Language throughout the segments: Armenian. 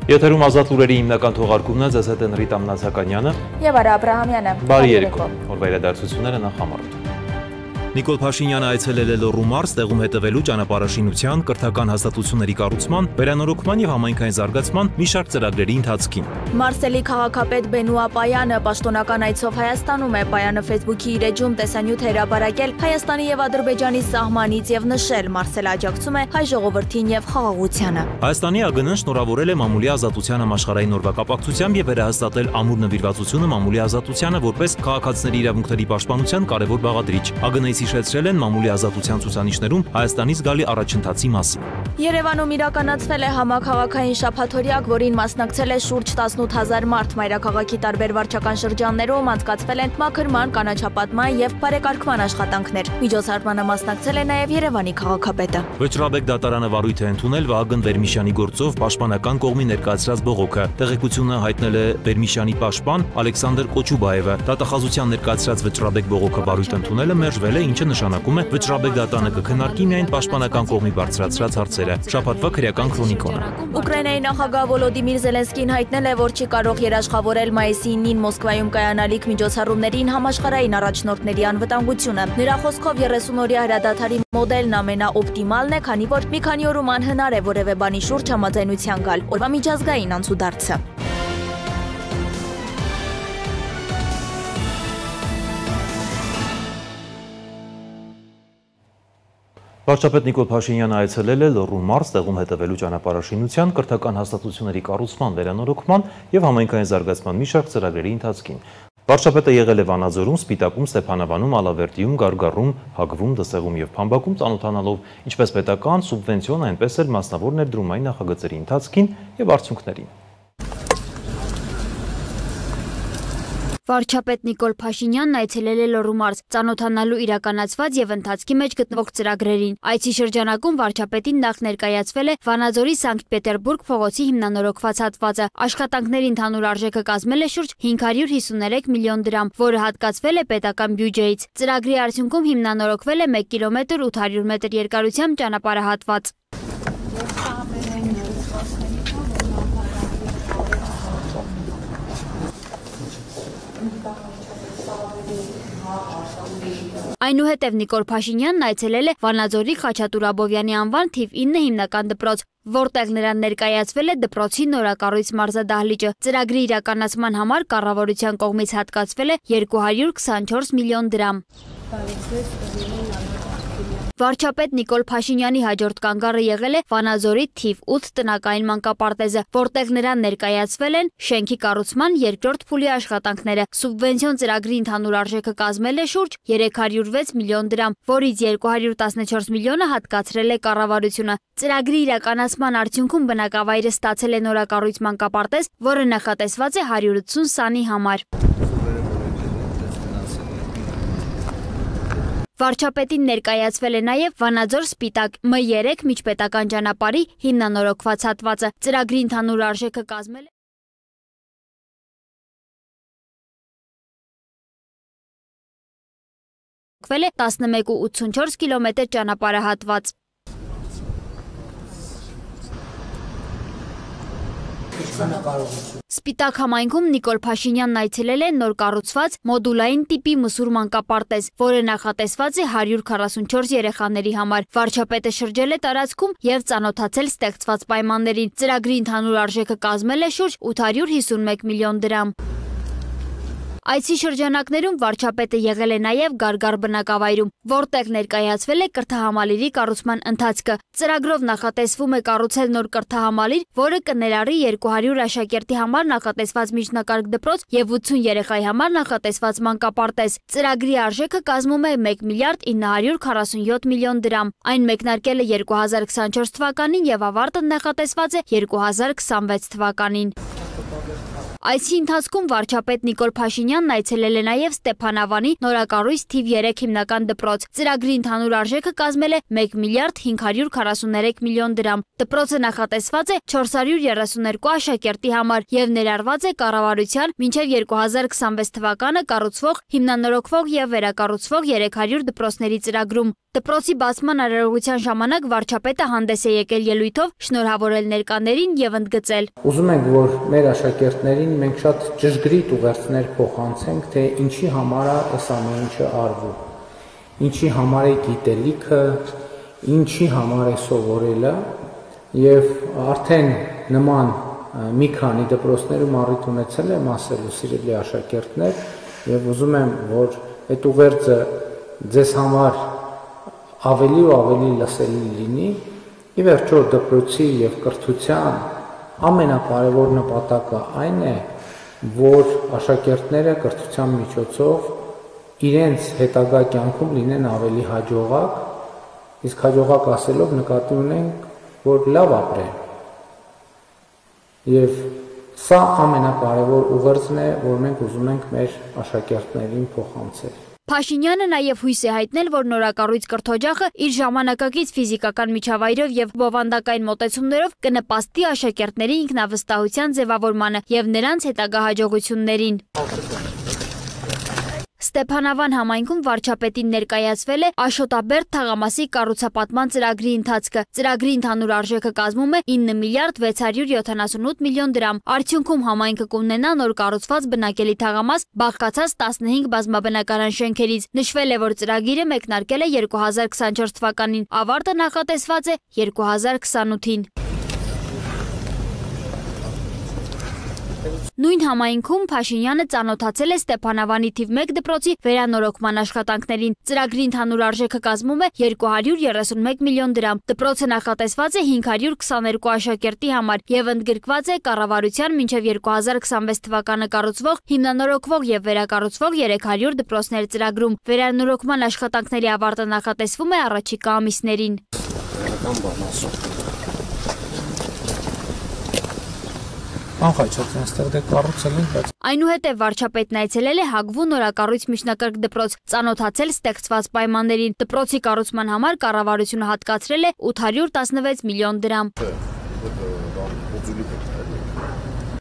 Եթերում ազատ լուրերի հիմնական թողարկումն է, ձեզ հետ են Ռիտա Մնացականյանը և Արա Աբրահամյանը։ Բարի երեկո, օրվա իրադարձությունները նախամարում։ Նիկոլ Փաշինյանը այցելել է Լոռու մարզ, տեղում հետևելու ճանապարհաշինության, կրթական հաստատությունների կառուցման, վերանորոգման եւ համայնքային զարգացման մի շարք ծրագրերի ընթացքին։ Մարսելի քաղաքապետ Բենու Ապայանը պաշտոնական այցով Հայաստանում է։ Պայանը Facebook-ի իր էջում տեսանյութ հրապարակել Հայաստանի եւ Ադրբեջանի սահմանից եւ նշել Մարսելը աջակցում է հայ ժողովրդին եւ խաղաղությանը։ Հայաստանի ԱԳՆ-ն շնորհավորել է մամուլի ազատության համաշխարհային օրվա կապակցությամբ եւ վերահաստատել ամուր նվիրվածությունը մամուլի ազատությանը որպես քաղաքացիների իրավունքների պաշտպանության կարևոր բաղադրիչ։ ԱԳՆ-ից հիշեցրել են մամուլի ազատության ցուցանիշներում Հայաստանից գալի առաջընթացի մասին։ Երևանում իրականացվել է համաքաղաքային շաբաթօրյակ, որին մասնակցել է շուրջ 18000 մարդ։ Մայրաքաղաքի տարբեր վարչական շրջաններում անցկացվել են մաքրման, կանաչապատման եւ բարեկարգման աշխատանքներ։ Միջոցառմանը մասնակցել է նաեւ Երևանի քաղաքապետը։ Վճռաբեկ դատարանը վարույթ է ընդունել Վահագն Վերմիշյանի գործով պաշտպանական կողմի ներկայացրած բողոքը։ Տեղեկությունը հայտնել է Վերմիշյանի պաշտպան Ալեքսանդր Կոչուբաևը։ Դատախազության ներկայացրած Վճռաբեկ բողոքը վարույթ ընդունելը մերժվել է, ինչը նշանակում է Վճռաբեկ դատարանը կքննարկի միայն պաշտպանական կողմի բարձրացրած հարցերը։ Շաբաթվա քրեական քրոնիկոն։ Ուկրաինայի նախագահ Վոլոդիմիր Զելենսկին հայտնել է, որ չի կարող երաշխավորել մայիսի 9-ին Մոսկվայում կայանալիք միջոցառումներին համաշխարհային առաջնորդների անվտանգությունը։ Նրա խոսքով 30-օրյա հրադադարի մոդելն ամենաօպտիմալն է, քանի որ մի քանի օրում անհնար է որևէ բանի շուրջ համաձայնության գալ։ Օրվա միջազգային անցուդարձը։ Վարչապետ Նիկոլ Փաշինյանը այցելել է Լոռու մարզ, տեղում հետևելու ճանապարհաշինության, կրթական հաստատությունների կառուցման, վերանորոգման եւ համայնքային զարգացման մի շարք ծրագրերի ընթացքին։ Վարչապետը եղել է Վանաձորում, Սպիտակում, Ստեփանավանում, Ալավերդիում, Գարգառում, Հագվում, Դսեղում եւ Փամբակում ծանոթանալով ինչպես պետական, սուբվենցիոն, այնպես էլ մասնավոր ներդրումային նախագծերի ընթացքին եւ արդյունքներին։ Վարչապետ Նիկոլ Փաշինյանն այցելել է Լոռու մարզ, ծանոթանալու իրականացված եւ ընթացքի մեջ գտնվող ծրագրերին։ Այցի շրջանակում վարչապետին նախ ներկայացվել է Վանաձորի Սանկտ Պետերբուրգ փողոցի հիմնանորոգված հատվածը։ Աշխատանքների ընդհանուր արժեքը կազմել է շուրջ 553 միլիոն դրամ, որը հատկացվել է պետական բյուջեից։ Ծրագրի արդյունքում հիմնանորոգվել է 1 կիլոմետր 800 մետր երկարությամբ ճանապարհահատված։ Այնուհետև Նիկոլ Փաշինյանն այցելել է Վանաձորի Խաչատուր Աբովյանի անվան թիվ 9 հիմնական դպրոց, որտեղ նրան ներկայացվել է դպրոցի նորակառույց մարզադահլիճը։ Ծրագրի իրականացման համար կառավարության կողմից հատկացվել է 224 միլիոն դրամ։ Վարչապետ Նիկոլ Փաշինյանի հաջորդ կանգառը եղել է Վանաձորի թիվ 8 տնակային մանկապարտեզը, որտեղ նրան ներկայացվել են շենքի կառուցման երկրորդ փուլի աշխատանքները։ Սուբվենցիոն ծրագրի ընդհանուր արժեքը կազմել է շուրջ 306 միլիոն դրամ, որից 214 միլիոնը հատկացրել է կառավարությունը։ Ծրագրի իրականացման արդյունքում բնակավայրը ստացել է նորակառույց մանկապարտեզ, որը նախատեսված է 180 սանի համար։ Վարչապետին ներկայացվել է նաև Վանաձոր-Սպիտակ M3 միջպետական ճանապարհի հիմնանորոգված հատվածը։ Ծրագրի ընդհանուր արժեքը կազմել է 11,84 կիլոմետր ճանապարհահատված։ Սպիտակ համայնքում Նիկոլ Փաշինյանն այցելել է նոր կառուցված մոդուլային տիպի մսուր մանկապարտեզ, որը նախատեսված է 144 երեխաների համար։ Վարչապետը շրջել է տարածքում եւ ծանոթացել ստեղծված պայմաններին։ Ծրագրի ընդհանուր արժեքը կազմել է շուրջ 851 միլիոն դրամ։ Այցի շրջանակներում վարչապետը եղել է նաև Գարգառ բնակավայրում, որտեղ ներկայացվել է կրթահամալիրի կառուցման ընթացքը։ Ծրագրով նախատեսվում է կառուցել նոր կրթահամալիր, որը կներառի 200 աշակերտի համար նախատեսված միջնակարգ դպրոց եւ 80 երեխայի համար նախատեսված մանկապարտեզ։ Ծրագրի արժեքը կազմում է 1 միլիարդ 947 միլիոն դրամ։ Այն մեկնարկել է 2024 թվականին եւ ավարտը նախատեսված է 2026 թվականին։ Այսի ընթացքում վարչապետ Նիկոլ Փաշինյանն այցելել է նաև Ստեփանավանի նորակառույց թիվ 3 հիմնական դպրոց։ Ծրագրի ընդհանուր արժեքը կազմել է 1 միլիարդ 543 միլիոն դրամ։ Դպրոցը նախատեսված է 432 աշակերտի համար եւ ներառված է կառավարության մինչեւ 2026 թվականը կառուցվող, հիմնանորոգվող եւ վերակառուցվող 300 դպրոցների ծրագրում։ Դպրոցի բացման արարողության ժամանակ վարչապետը հանդես է եկել ելույթով, շնորհավորել ներկաներին եւ ընդգծել. Ուզում ենք, որ մեր աշակերտներին մենք շատ ճշգրիտ ուղերձներ փոխանցենք, թե ինչի համար է այս ամեն ինչը արվում, ինչի համար է գիտելիքը, ինչի համար է սովորելը, եւ արդեն նման մի քանի դպրոցներում առիթ ունեցել եմ ասելու սիրելի աշակերտներ, եւ ուզում եմ, որ այդ ուղերձը ձեզ համար ավելի ու ավելի լսելի լինի, ի վերջո դպրոցի եւ կրթության ամենակարևոր նպատակը այն է, որ աշակերտները կրթության միջոցով իրենց հետագա կյանքում լինեն ավելի հաջողակ, իսկ հաջողակ ասելով նկատի ունենք, որ լավ ապրեն։ Եվ սա ամենակարևոր ուղերձն է, որ մենք ուզում ենք մեր աշակերտներին փոխանցել։ Փաշինյանը նաև հույս է հայտնել, որ նորակառույց կրթօջախը իր ժամանակակից ֆիզիկական միջավայրով եւ բովանդակային մոտեցումներով կնպաստի աշակերտների ինքնավստահության ձևավորմանը եւ նրանց հետագա հաջողություններին։ Ստեփանավան համայնքում վարչապետին ներկայացվել է Աշոտաբերդ թաղամասի կառուցապատման ծրագրի ընթացքը։ Ծրագրի ընդհանուր արժեքը կազմում է 9 միլիարդ 678 միլիոն դրամ։ Արդյունքում համայնքը կունենա նոր կառուցված բնակելի թաղամաս, բաղկացած 15 բազմաբնակարան շենքերից։ Նշվել է, որ ծրագիրը մեկնարկել է 2024 թվականին, ավարտը նախատեսված է 2028-ին։ Նույն համայնքում Փաշինյանը ծանոթացել է Ստեփանավանի թիվ 1 դպրոցի վերանորոգման աշխատանքներին։ Ծրագրի ընդհանուր արժեքը կազմում է 231 միլիոն դրամ։ Դպրոցը նախատեսված է 522 աշակերտի համար եւ ընդգրկված է կառավարության մինչեւ 2026 թվականը կառուցվող, հիմնանորոգվող եւ վերակառուցվող 300 դպրոցներ ծրագրում։ Վերանորոգման աշխատանքների ավարտը նախատեսվում է առաջիկա ամիսներին։ Այնուհետև վարչապետն այցելել է Հագվու նորակառույց միջնակարգ դպրոց, ծանոթացել ստեղծված պայմաններին։ Դպրոցի կառուցման համար կառավարությունը հատկացրել է 816 միլիոն դրամ։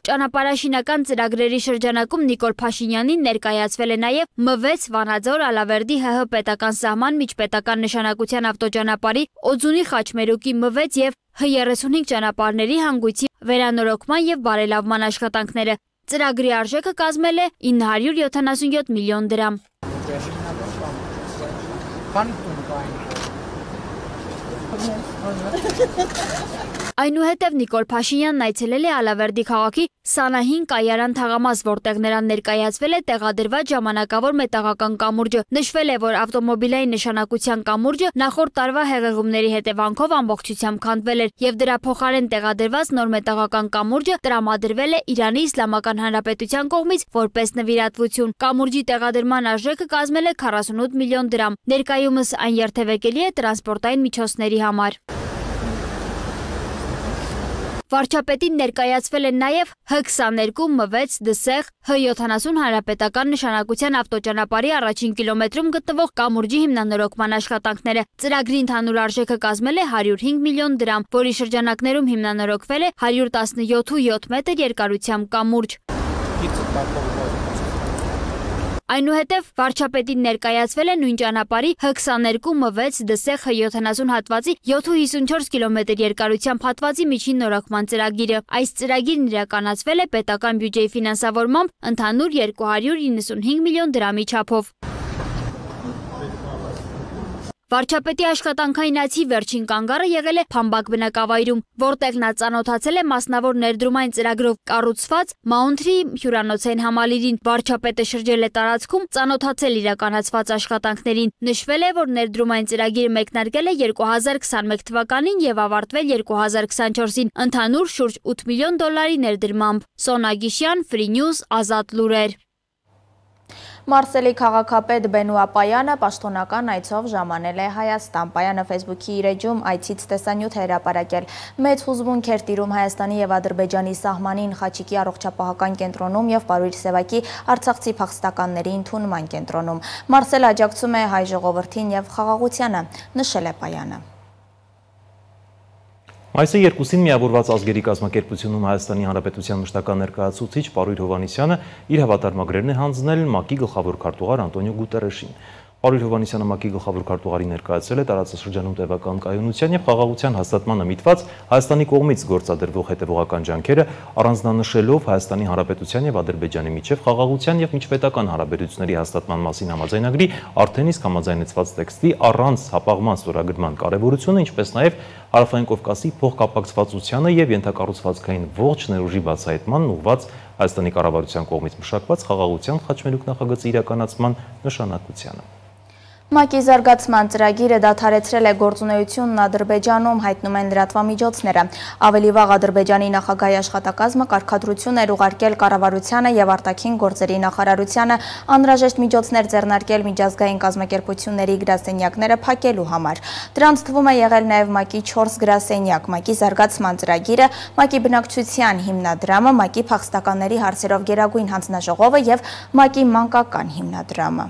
Ճանապարհաշինական ծրագրերի շրջանակում Նիկոլ Փաշինյանին ներկայացվել է նաև M6 Վանաձոր Ալավերդի ՀՀ պետական սահման միջպետական նշանակության ավտոճանապարհի Օձունի Խաչմերուկի M6 եւ H35 ճանապարհների հանգույցի վերանորոգման եւ բարելավման աշխատանքները։ Ծրագրի արժեքը կազմել է 977 միլիոն դրամ։ Այնուհետև Նիկոլ Փաշինյանն այցելել է Ալավերդի քաղաքի Սանահին կայարան թաղամաս, որտեղ նրան ներկայացվել է տեղադրված ժամանակավոր մետաղական կամուրջը։ Նշվել է, որ ավտոմոբիլային նշանակության կամուրջը նախորդ տարվա հեղեղումների հետևանքով ամբողջությամբ քանդվել էր եւ դրա փոխարեն տեղադրված նոր մետաղական կամուրջը տրամադրվել է Իրանի Իսլամական Հանրապետության կողմից որպես նվիրատվություն։ Կամուրջի տեղադրման արժեքը կազմել է 48 միլիոն դրամ։ Ներկայումս այն երթևեկելի է տրանսպորտային միջոցների համար։ Վարչապետին ներկայացվել են նաև H22 M6 Դսեղ H70 հանրապետական նշանակության ավտոճանապարհի առաջին կիլոմետրում գտնվող կամուրջի հիմնանորոգման աշխատանքները։ Ծրագրի ընդհանուր արժեքը կազմել է 105 միլիոն դրամ, որի շրջանակներում հիմնանորոգվել է 117.7 մետր երկարությամբ կամուրջ։ Այնուհետև վարչապետին ներկայացվել է նույն ճանապարհի H22 M6 Դսեղ H70 հատվածի 754 կիլոմետր երկարությամբ հատվածի միջին նորոգման ծրագիրը։ Այս ծրագիրն իրականացվել է պետական բյուջեի ֆինանսավորմամբ ընդհանուր 295 միլիոն դրամի չափով։ Վարչապետի աշխատանքային այցի վերջին կանգառը եղել է Փամբակ բնակավայրում, որտեղ նա ծանոթացել է մասնավոր ներդրումային ծրագրով կառուցված Մաունթրի հյուրանոցային համալիրին։ Վարչապետը շրջել է տարածքում, ծանոթացել իրականացված աշխատանքներին։ Նշվել է, որ ներդրումային ծրագիրը մեկնարկել է 2021 թվականին եւ ավարտվել 2024-ին, ընդհանուր շուրջ 8 միլիոն դոլարի ներդրմամբ։ Սոնա Գիշյան, Free News, Ազատ լուրեր։ Մարսելի քաղաքապետ Բենու Ապայանը պաշտոնական այցով ժամանել է Հայաստան։ Պայանը Facebook-ի իր էջում այցից տեսանյութ է հրապարակել։ Մեծ հուզմունք էր տիրում Հայաստանի եւ Ադրբեջանի սահմանին Խաչիկի առողջապահական կենտրոնում եւ Պարույր Սևակի արցախցի փախստականների ընդունման կենտրոնում։ Մարսելը աջակցում է հայ ժողովրդին եւ խաղաղությանը, նշել է Պայանը։ Մայիսի 2-ին միավորված ազգերի կազմակերպությունում Հայաստանի Հանրապետության մշտական ներկայացուցիչ Պարույր Հովհաննիսյանը իր հավատարմագրերն է հանձնել ՄԱԿ-ի գլխավոր քարտուղար Անտոնիո Գուտերեշին։ Պարույր Հովհաննիսյանը ՄԱԿ-ի գլխավոր քարտուղարի ներկայացրել է տարածաշրջանում տևական կայունության եւ խաղաղության հաստատմանը միտված Հայաստանի կողմից գործադրվող հետևողական ջանքերը, առանձնանշելով Հայաստանի Հանրապետության եւ Ադրբեջանի միջև խաղաղության եւ միջպետական հարաբերությունների հաստատման մասին համաձայնագրի արդեն իսկ համաձայնեցված տեքստի առանց հապաղման ստորագրման կարեւորությունը, ինչպես նաեւ Հարավային Կովկասի փոխկապակցվածությանը եւ ենթակառուցվածքային ողջ ներուժի բացահայտմանն ուղղված Հայաստանի կառավարության կողմից մշակված խաղաղության խաչմերուկ նախագծի իրականացման նշանակությանը։ ՄԱԿ-ի զարգացման ծրագիրը դադարեցրել է գործունեությունն Ադրբեջանում, հայտնում են լրատվամիջոցները։ Ավելի վաղ Ադրբեջանի նախագահի աշխատակազմը կարգադրություն էր ուղարկել կառավարությանը եւ արտաքին գործերի նախարարությանը անհրաժեշտ միջոցներ ձեռնարկել միջազգային կազմակերպությունների գրասենյակները փակելու համար։ Դրանց թվում է եղել նաեւ ՄԱԿ-ի 4 գրասենյակ, ՄԱԿ-ի զարգացման ծրագիրը, ՄԱԿ-ի բնակչության հիմնադրամը, ՄԱԿ-ի փախստականների հարցերով գերագույն հանձնաժողովը եւ ՄԱԿ-ի մանկական հիմնադրամը։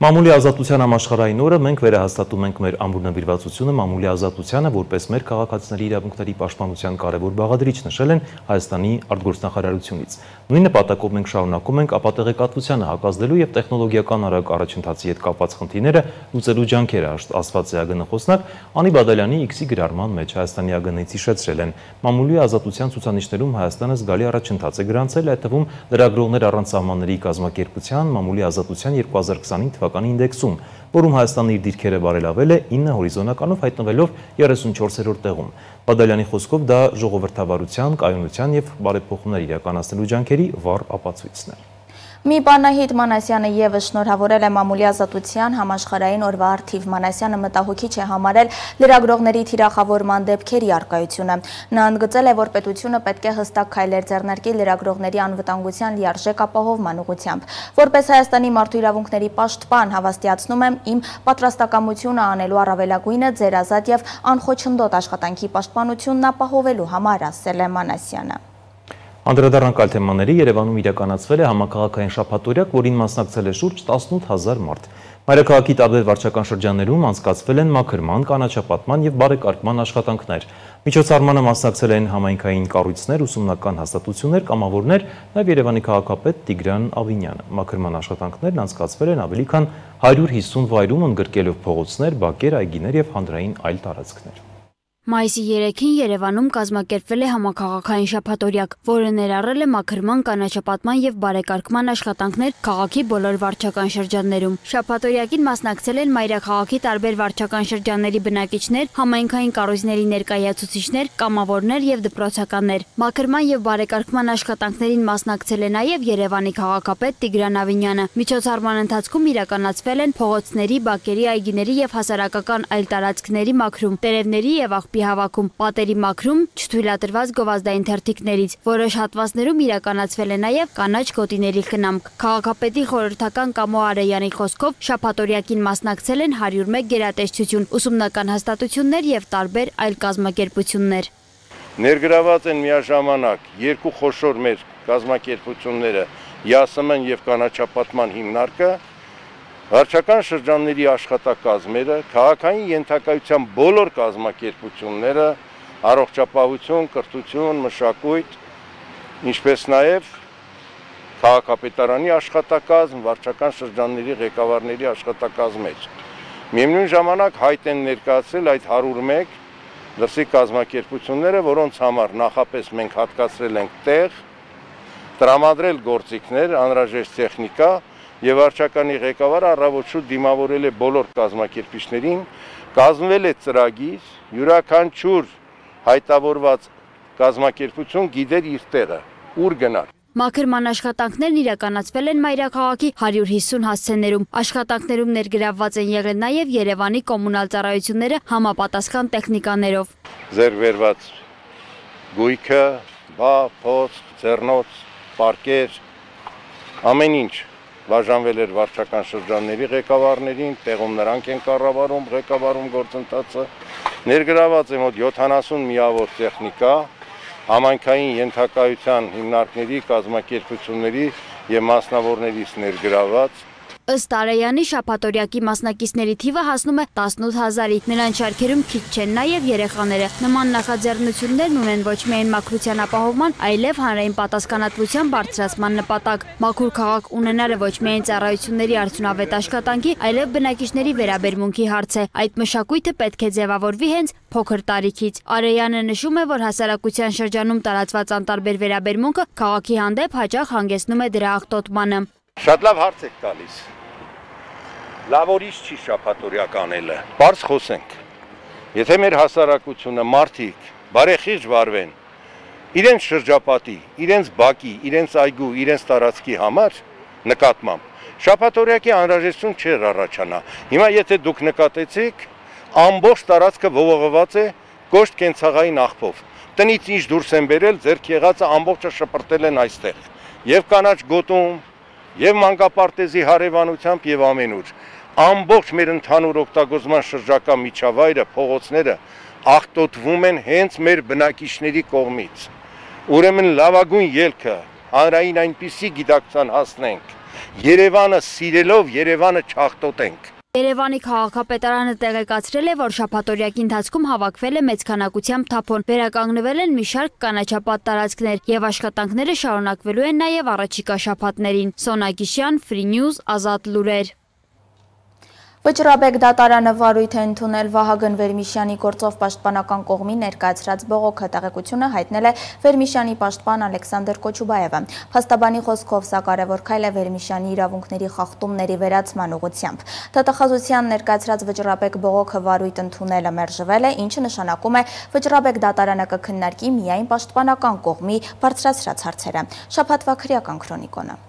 Մամուլի ազատության համաշխարհային օրը մենք վերահաստատում ենք մեր ամբուրնաբիրվածությունը մամուլի ազատությանը որպես մեր քաղաքացիների իրավունքների պաշտպանության կարևոր բաղադրիչ, նշել են Հայաստանի արտգործնախարարությունից։ Նույն նպատակով մենք շարունակում ենք ապատեղեկատվությանը հակազդելու եւ տեխնոլոգիական արագ առաջընթացի հետ կապված խնդիրները լուծելու ջանքերը, ասված է ԱԳՆ խոսնակ Անի Բադալյանի X-ի գրառման մեջ։ Հայաստանի ԱԳՆ-ից հիշեցրել են մամուլի ազատության ցուցանիշներում Հայաստանը զգալի առաջընթաց է գրանցել, այդ թվում լրագրողներ առանց սահմանների կազմակերպության մամուլի ազատության 2025 թվականի ինդեքսում, որում Հայաստանը իր դիրքերը բարելավել է 9 հորիզոնականով, հայտնվելով 34-րդ տեղում։ Բադալյանի խոսքով դա ժողովրդավարության, կայունության եւ բարեփոխումներ իրականացնելու ջանքերի վառ ապացույցն է։ Մի Պանահիտ Մանասյանը եւս շնորհավորել է մամուլի ազատության համաշխարհային օրվա առթիվ։ Մանասյանը մտահոգիչ է համարել լրագրողների թիրախավորման դեպքերի առկայությունը։ Նա ընդգծել է, որ պետությունը պետք է հստակ քայլեր ձեռնարկի լրագրողների անվտանգության լիարժեք ապահովման ուղղությամբ։ Որպես Հայաստանի մարդու իրավունքների պաշտպան հավաստիացնում եմ իմ պատրաստակամությունը անելու առավելագույնը ձեր ազատ եւ անխոչնդոտ աշխատանքի պաշտպանությունն ապահովելու համար, ասել է Մանասյանը։ Անդրադառնանք այլ թեմաների, Երևանում իրականացվել է համակարգային շաբաթօրյակ, որին մասնակցել է շուրջ 18000 մարդ։ Մայրաքաղաքի տարբեր վարչական շրջաններում անցկացվել են մաքրման, կանաչապատման եւ բարեկարգման աշխատանքներ։ Միջոցառմանը մասնակցել են համայնքային կառույցներ, ուսումնական հաստատություններ, կամավորներ, նաեւ Երևանի քաղաքապետ Տիգրան Ավինյանը։ Մաքրման աշխատանքներն անցկացվել են ավելի քան 150 վայրում, ընդգրկելով փողոցներ, բակեր, այգիներ եւ հանրային այլ տարածքներ։ Մայիսի 3-ին Երևանում կազմակերպվել է համաքաղաքային շաբաթօրյակ, որը ներառել է մաքրման, կանաչապատման եւ բարեկարգման աշխատանքներ քաղաքի բոլոր վարչական շրջաններում։ Շաբաթօրյակին մասնակցել են մայրաքաղաքի տարբեր վարչական շրջանների բնակիչներ, համայնքային կառույցների ներկայացուցիչներ, կամավորներ եւ դպրոցականներ։ Մաքրման եւ բարեկարգման աշխատանքներին մասնակցել է նաեւ Երևանի քաղաքապետ Տիգրան Ավինյանը։ Միջոցառման ընթացքում իրականացվել են փողոցների, բակերի, այգիների եւ հասարակական այլ տարածքների մաքրում, տերևների եւ հավաքում, պատերի մաքրում, չթույլատրված գովազդային թերթիկներից, որոշ հատվածներում իրականացվել է նաև կանաչ գոտիների խնամք։ Քաղաքապետի խորհրդական Կամո Արեյանի խոսքով շաբաթօրյակին մասնակցել են 101 գերատեսչություն, ուսումնական հաստատություններ եւ տարբեր այլ կազմակերպություններ։ Ներգրաված են միաժամանակ երկու խոշոր մեր կազմակերպությունները՝ ԵԱՍՄ-ն եւ կանաչապատման հիմնարկը, վարչական շրջանների աշխատակազմերը, քաղաքային ենթակայության բոլոր կազմակերպությունները, առողջապահություն, կրթություն, մշակույթ, ինչպես նաև քաղաքապետարանի աշխատակազմ, վարչական շրջանների ղեկավարների աշխատակազմեր։ Միևնույն ժամանակ հայտ են ներկայացրել այդ 101 դրսի կազմակերպությունները, որոնց համար նախապես մենք հատկացրել ենք տեղ, տրամադրել գործիքներ, անհրաժեշտ տեխնիկա, եւ վարչականի ղեկավարը առավոտ շուտ դիմավորել է բոլոր կազմակերպիչներին, կազմվել է ծրագիր, յուրաքանչյուր հայտավորված կազմակերպություն գիտեր իր տեղը, ուր գնալ։ Մաքրման աշխատանքներն իրականացվել են մայրաքաղաքի 150 հասցեներում։ Աշխատանքներում ներգրավված են եղել նաև Երևանի կոմունալ ծառայությունները համապատասխան տեխնիկաներով։ Ձեռքբերված գույքը, փոց, ձեռնոց, պարկեր, ամեն ինչ բաժանվել էր վարչական շրջանների ղեկավարներին, տեղում նրանք են ղեկավարում գործընթացը։ Ներգրաված է մոտ 70 միավոր տեխնիկա, համայնքային ենթակայության հիմնարկների, կազմակերպությունների եւ մասնավորներից ներգրաված։ Ըստ Արեյանի շաբաթօրյակի մասնակիցների թիվը հասնում է 18,000-ի։ Նրանց շարքերում քիչ չեն նաև երեխաները։ Նման նախաձեռնություններն ունեն ոչ միայն մաքրության ապահովման, այլև հանրային պատասխանատվության բարձրացման նպատակ։ Մաքուր քաղաք ունենալը ոչ միայն ծառայությունների արդյունավետ աշխատանքի, այլև բնակիչների վերաբերմունքի հարց է։ Այդ մշակույթը պետք է ձևավորվի հենց փոքր տարիքից։ Արեյանը նշում է, որ հասարակության շրջանում տարածված անտարբեր վերաբերմունքը քաղաքի հանդեպ հաճախ հանգեցնում է դրա աղտոտմանը։ Շատ լավ հարց եք տալիս։ Լավ օրից չի շաբաթօրյակ անելը։ Բարձ խոսենք։ Եթե մեր հասարակությունը մարդիկ բարեխիղճ վարվեն իրենց շրջապատի, իրենց բակի, իրենց այգու, իրենց տարածքի համար նկատմամբ, շաբաթօրյակի անհրաժեշտություն չէր առաջանա։ Հիմա եթե դուք նկատեցիք, ամբողջ տարածքը ողողված է կոշտ կենցաղային աղբով։ Տնից ինչ դուրս են բերել, ձեռք եղածը ամբողջը շպրտել են այստեղ։ Եվ կանաչ գոտում, եւ մանկապարտեզի հարևանությամբ եւ ամենուր ամբողջ մեր ընդհանուր օգտագործման շրջակա միջավայրը, փողոցները աղտոտվում են հենց մեր բնակիչների կողմից։ Ուրեմն լավագույն ելքը հանրային այնպիսի գիտակցության հասնենք, Երևանը սիրելով Երևանը չաղտոտենք։ Երևանի քաղաքապետարանը տեղեկացրել է, որ շաբաթօրյակի ընթացքում հավաքվել է մեծ քանակությամբ թափոն, վերականգնվել են մի շարք կանաչապատ տարածքներ եւ աշխատանքները շարունակվելու են նաեւ առաջիկա շաբաթներին։ Սոնա Գիշյան, Free News, Ազատ լուրեր։ Վճռաբեկ դատարանը վարույթ է ընդունել Վահագն Վերմիշյանի գործով պաշտպանական կողմի ներկայացրած բողոքը։ Տեղեկությունը հայտնել է Վերմիշյանի պաշտպան Ալեքսանդր Կոչուբաևը։ Փաստաբանի խոսքով սա կարևոր քայլ է Վերմիշյանի իրավունքների խախտումների վերացման ուղղությամբ։ ՏՏԽ-ության ներկայացրած վճռաբեկ բողոքը վարույթ ընդունելը մերժվել է, ինչը նշանակում է վճռաբեկ դատարանը կքննարկի միայն պաշտպանական կողմի բարձրացրած հարցերը։ Շաբաթվա քրեական քրոնիկոնը։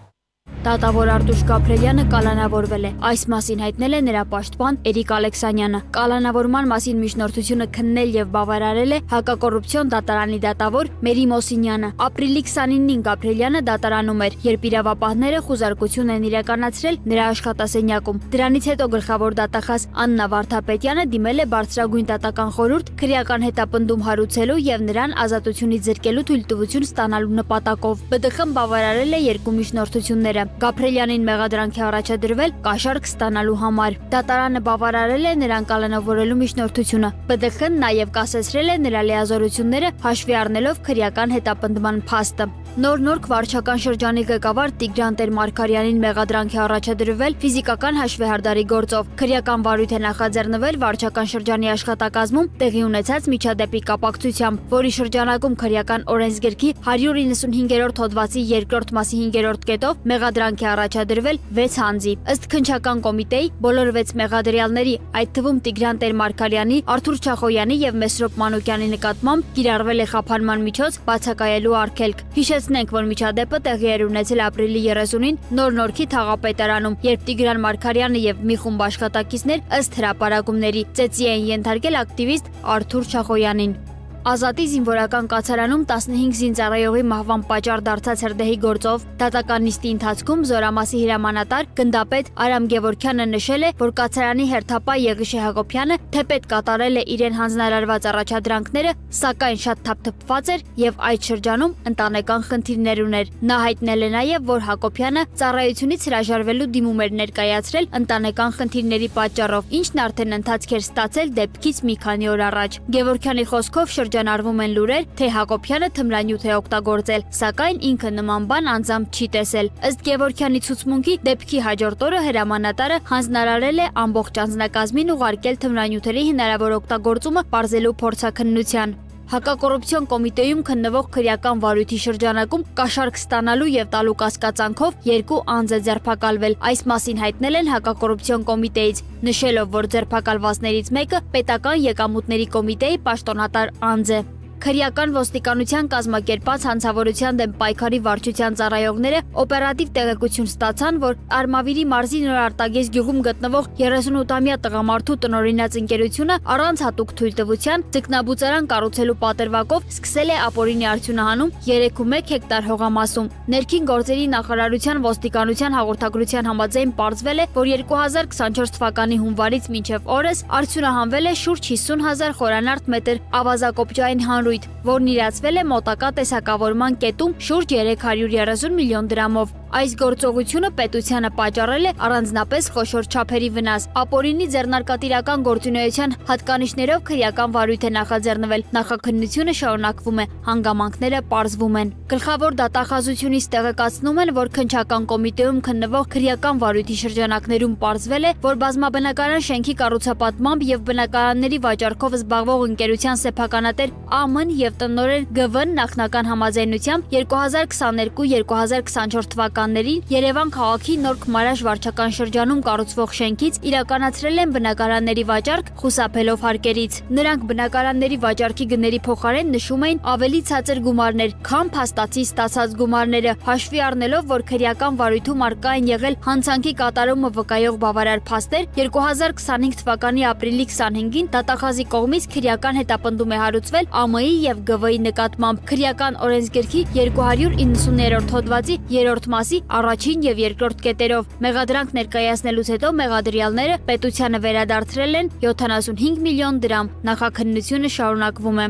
Դատավոր Արտուշ Գաբրելյանը կալանավորվել է։ Այս մասին հայտնել է նրա պաշտպան Էրիկ Ալեքսանյանը։ Կալանավորման մասին միջնորդությունը քննել եւ բավարարել է հակակոռուպցիոն դատարանի դատավոր Մերի Մոսինյանը։ Ապրիլի 29-ին Գաբրելյանը դատարանում էր, երբ իրավապահները խուզարկություն են իրականացրել նրա աշխատասենյակում։ Դրանից հետո գլխավոր դատախազ Աննա Վարդապետյանը դիմել է բարձրագույն դատական խորհուրդ քրեական հետապնդում հարուցելու եւ նրան ազատությունից զրկելու թույլտվություն ստանալու նպատակով։ ԲԴԽ-ն բավարարել է երկու միջնորդությունները։ Գաբրելյանին մեղադրանք է առաջադրվել կաշառք ստանալու համար։ Դատարանը բավարարել է նրան կալանավորելու միջնորդությունը։ ԲԴԽ-ն նաև կասեցրել է նրա լիազորությունները հաշվի առնելով քրեական հետապնդման փաստը։ Նոր-Նորք վարչական շրջանի ղեկավար Տիգրան Տեր-Մարգարյանին մեղադրանք է առաջադրվել ֆիզիկական հաշվեհարդարի գործով։ Քրեական վարույթ է նախաձեռնվել վարչական շրջանի աշխատակազմում տեղի ունեցած միջադեպի կապակցությամբ, որի շրջանակում քրեական օրենսգրքի 195-րդ հոդվածի 2-րդ մասի 5-րդ կետով մեղադրանք է առաջադրվել 6 անձի։ Ըստ քննչական կոմիտեի բոլոր 6 մեղադրյալների, այդ թվում Տիգրան Տեր-Մարգարյանի, Արթուր Չախոյանի եւ Մեսրոպ Մանուկյանի նկատմամբ կիրառվել է խափանման միջոց բացակայելու արգելք։ Հիշեցնենք, որ միջադեպը տեղի էր ունեցել ապրիլի 30-ին Նոր-Նորքի թաղապետարանում, երբ Տիգրան Մարգարյանը եւ մի խումբ աշխատակիցներ ըստ հրապարակումների ծեծի էին ենթարկել ակտիվիստ Արթուր Չախոյանին։ Ազատի զինվորական կացարանում 15 զինծառայողի մահվան պատճառ դարձած հրդեհի գործով դատական նիստի ընթացքում Զորամասի հրամանատար գնդապետ Արամ Գևորգյանը նշել է, որ կացարանի հերթապահ Եղիշե Հակոբյանը թեպետ կատարել է իրեն հանձնարարված առաջադրանքները, սակայն շատ թափթփված էր եւ այդ շրջանում ընտանեկան խնդիրներ ուներ։ Նա հայտնել է նաեւ, որ Հակոբյանը ծառայությունից հրաժարվելու դիմում էր ներկայացրել ընտանեկան խնդիրների պատճառով, ինչն արդեն ընթացք էր ստացել դեպքից մի քանի օր առաջ։ Գևորգյանի խոսքով շրջանառվում են լուրեր, թե Հակոբյանը թմրանյութ է օգտագործել, սակայն ինքը նման բան անձամբ չի տեսել։ Ըստ Գևորգյանի ցուցմունքի դեպքի հաջորդ օրը հրամանատարը հանձնարարել է ամբողջ անձնակազմին ուղարկել թմրանյութերի հնարավոր օգտագործումը պարզելու փորձաքննության։ Հակակոռուպցիոն կոմիտեում քննվող քրեական վարույթի շրջանակում կաշառք ստանալու եւ տալու կասկածանքով 2 անձ է ձերբակալվել։ Այս մասին հայտնել են հակակոռուպցիոն կոմիտեից, նշելով, որ ձերբակալվածներից մեկը պետական եկամուտների կոմիտեի պաշտոնատար անձ է։ Քրեական ոստիկանության կազմակերպած հանցավորության դեմ պայքարի վարչության ծառայողները օպերատիվ տեղեկություն ստացան, որ Արմավիրի մարզի Նորարտագես գյուղում գտնվող 38-ամյա տղամարդու տնօրինած ընկերությունը առանց հատուկ թույլտվության ձկնաբուծարան կառուցելու պատրվակով սկսել է ապօրինի արդյունահանում 3.1 հեկտար հողամասում։ Ներքին գործերի նախարարության ոստիկանության հաղորդագրության համաձայն պարզվել է, որ 2024 թվականի հունվարից մինչև օրս արդյունահանվել է շուրջ 50,000 խորանարդ մետր ավազակոպճային հանրույթ, որն իրացվել է մոտակա տեսակավորման կետում շուրջ 330 միլիոն դրամով։ Այս գործողությունը պետությանը պատճառել է առանձնապես խոշոր չափերի վնաս։ Ապօրինի ձեռնարկատիրական գործունեության հատկանիշներով քրեական վարույթ է նախաձեռնվել, նախաքննությունը շարունակվում է, հանգամանքները պարզվում են։ Գլխավոր դատախազությունից տեղեկացնում են, որ քննչական կոմիտեում քննվող քրեական վարույթի շրջանակներում պարզվել է, որ բազմաբնակարան շենքի կառուցապատմամբ եւ բնակարանների վաճառքով զբաղվող ընկերության սեփականատեր ԱՄ եւ տնօրեն ԳՎ-ն նախնական համաձայնությամբ 2022-2024 թվականներին Երևան քաղաքի Նոր Քմարաշ վարչական շրջանում կառուցվող շենքից իրականացրել են բնակարանների վաճառք խուսափելով հարկերից։ Նրանք բնակարանների վաճառքի գների փոխարեն նշում էին ավելի ցածր գումարներ, քան փաստացի ստացած գումարները, հաշվի առնելով, որ քրեական վարույթում արկա են եղել հանցանքի կատարումը վկայող բավարար փաստեր, 2025 թվականի ապրիլի 25-ին դատախազի կողմից քրեական հետապնդում է հարուցվել ԱՄ-ի եւ ԳՎ-ի նկատմամբ քրեական օրենսգրքի 290-րդ հոդվածի 3-րդ մասի առաջին եւ երկրորդ կետերով։ Մեղադրանք ներկայացնելուց հետո մեղադրյալները պետությանը վերադարձրել են 75 միլիոն դրամ։ Նախաքննությունը շարունակվում է։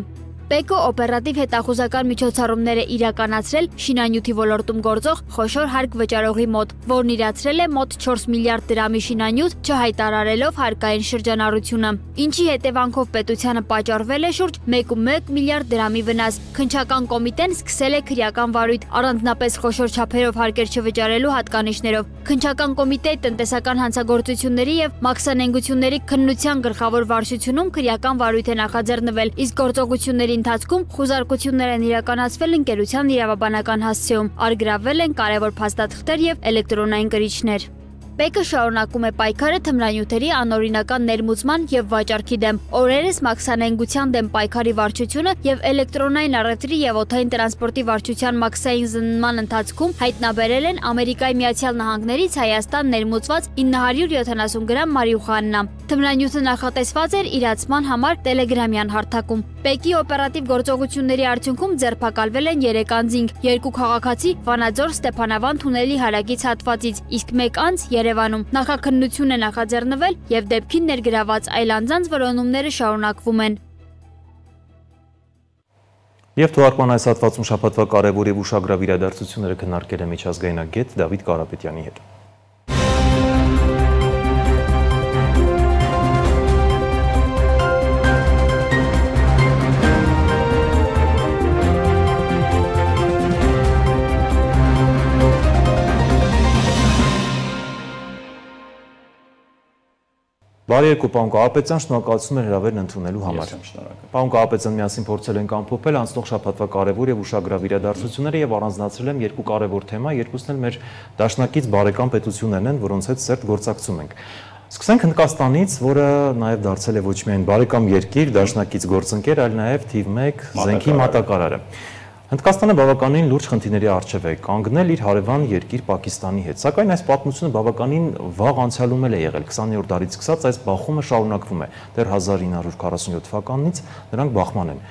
ՊԵԿ-ը օպերատիվ հետախուզական միջոցառումներ է իրականացրել շինանյութի ոլորտում գործող խոշոր հարկ վճարողի մոտ, որն իրացրել է մոտ 4 միլիարդ դրամի շինանյութ, չհայտարարելով հարկային շրջանառությունը, ինչի հետևանքով պետությանը պատճառվել է շուրջ 1.1 միլիարդ դրամի վնաս։ Քննչական կոմիտեն սկսել է քրեական վարույթ առանձնապես խոշոր չափերով հարկեր չվճարելու հատկանիշներով։ Քննչական կոմիտեի տնտեսական հանցագործությունների եւ մաքսանենգությունների քննության գլխավոր վարչությունում քրեական վարույթ է նախաձեռնվել, իսկ գործողությունների ընթացքում խուզարկություններ են իրականացվել ընկերության իրավաբանական հասցեում, առգրավվել են կարևոր փաստաթղթեր եւ էլեկտրոնային կրիչներ։ ՊԵԿ-ը շարունակում է պայքարը թմրանյութերի անօրինական ներմուծման եւ վաճառքի դեմ։ Օրերս մաքսանենգության դեմ պայքարի վարչությունը եւ էլեկտրոնային առևտրի եւ օդային տրանսպորտի վարչության մաքսային զննման ընթացքում հայտնաբերել են Ամերիկայի Միացյալ Նահանգներից Հայաստան ներմուծված 970 գրամ մարիխուանա։ Թմրանյութը նախատեսված էր իրացման համար տելեգրամյան հարթակում։ ՊԵԿ-ի օպերատիվ գործողությունների արդյունքում ձերբակալվել են 3 անձինք, 2 քաղաքացի Վանաձոր Ստեփանավան թունելի հարակից հատվածից, իսկ 1 անձ Երևանում։ Նախաքննություն է նախաձեռնվել եւ դեպքին ներգրաված այլ անձանց որոնումները շարունակվում են։ Եվ թողարկման այս հատվածում շաբաթվա կարևոր եւ ուշագրավ իրադարձությունները քննարկել է միջազգայնագետ Դավիթ Կարապետյանի հետ։ Բարի երկու, պարոն Կարապետյան, շնորհակալություն հրավերն ընդունելու համար։ Պարոն Կարապետյան, միասին փորձել ենք ամփոփել անցնող շաբաթվա կարևոր եւ ուշագրավ իրադարձությունները եւ առանձնացրել եմ երկու կարևոր թեմա, երկուսն էլ մեր դաշնակից բարեկամ պետություններն են, որոնց հետ սերտ գործակցում ենք։ Սկսենք Հնդկաստանից, որը նաեւ դարձել է ոչ միայն բարեկամ երկիր, դաշնակից գործընկեր, այլ նաեւ թիվ 1 զենքի մատակարարը։ Հնդկաստանը բավականին լուրջ խնդիրների առջև է կանգնել իր հարևան երկիր Պակիստանի հետ, սակայն այս պատմությունը բավականին վաղ անցյալում է եղել, 20-րդ դարից սկսած այս բախումը շարունակվում է, դեռ 1947 թվականից նրանք բախման են։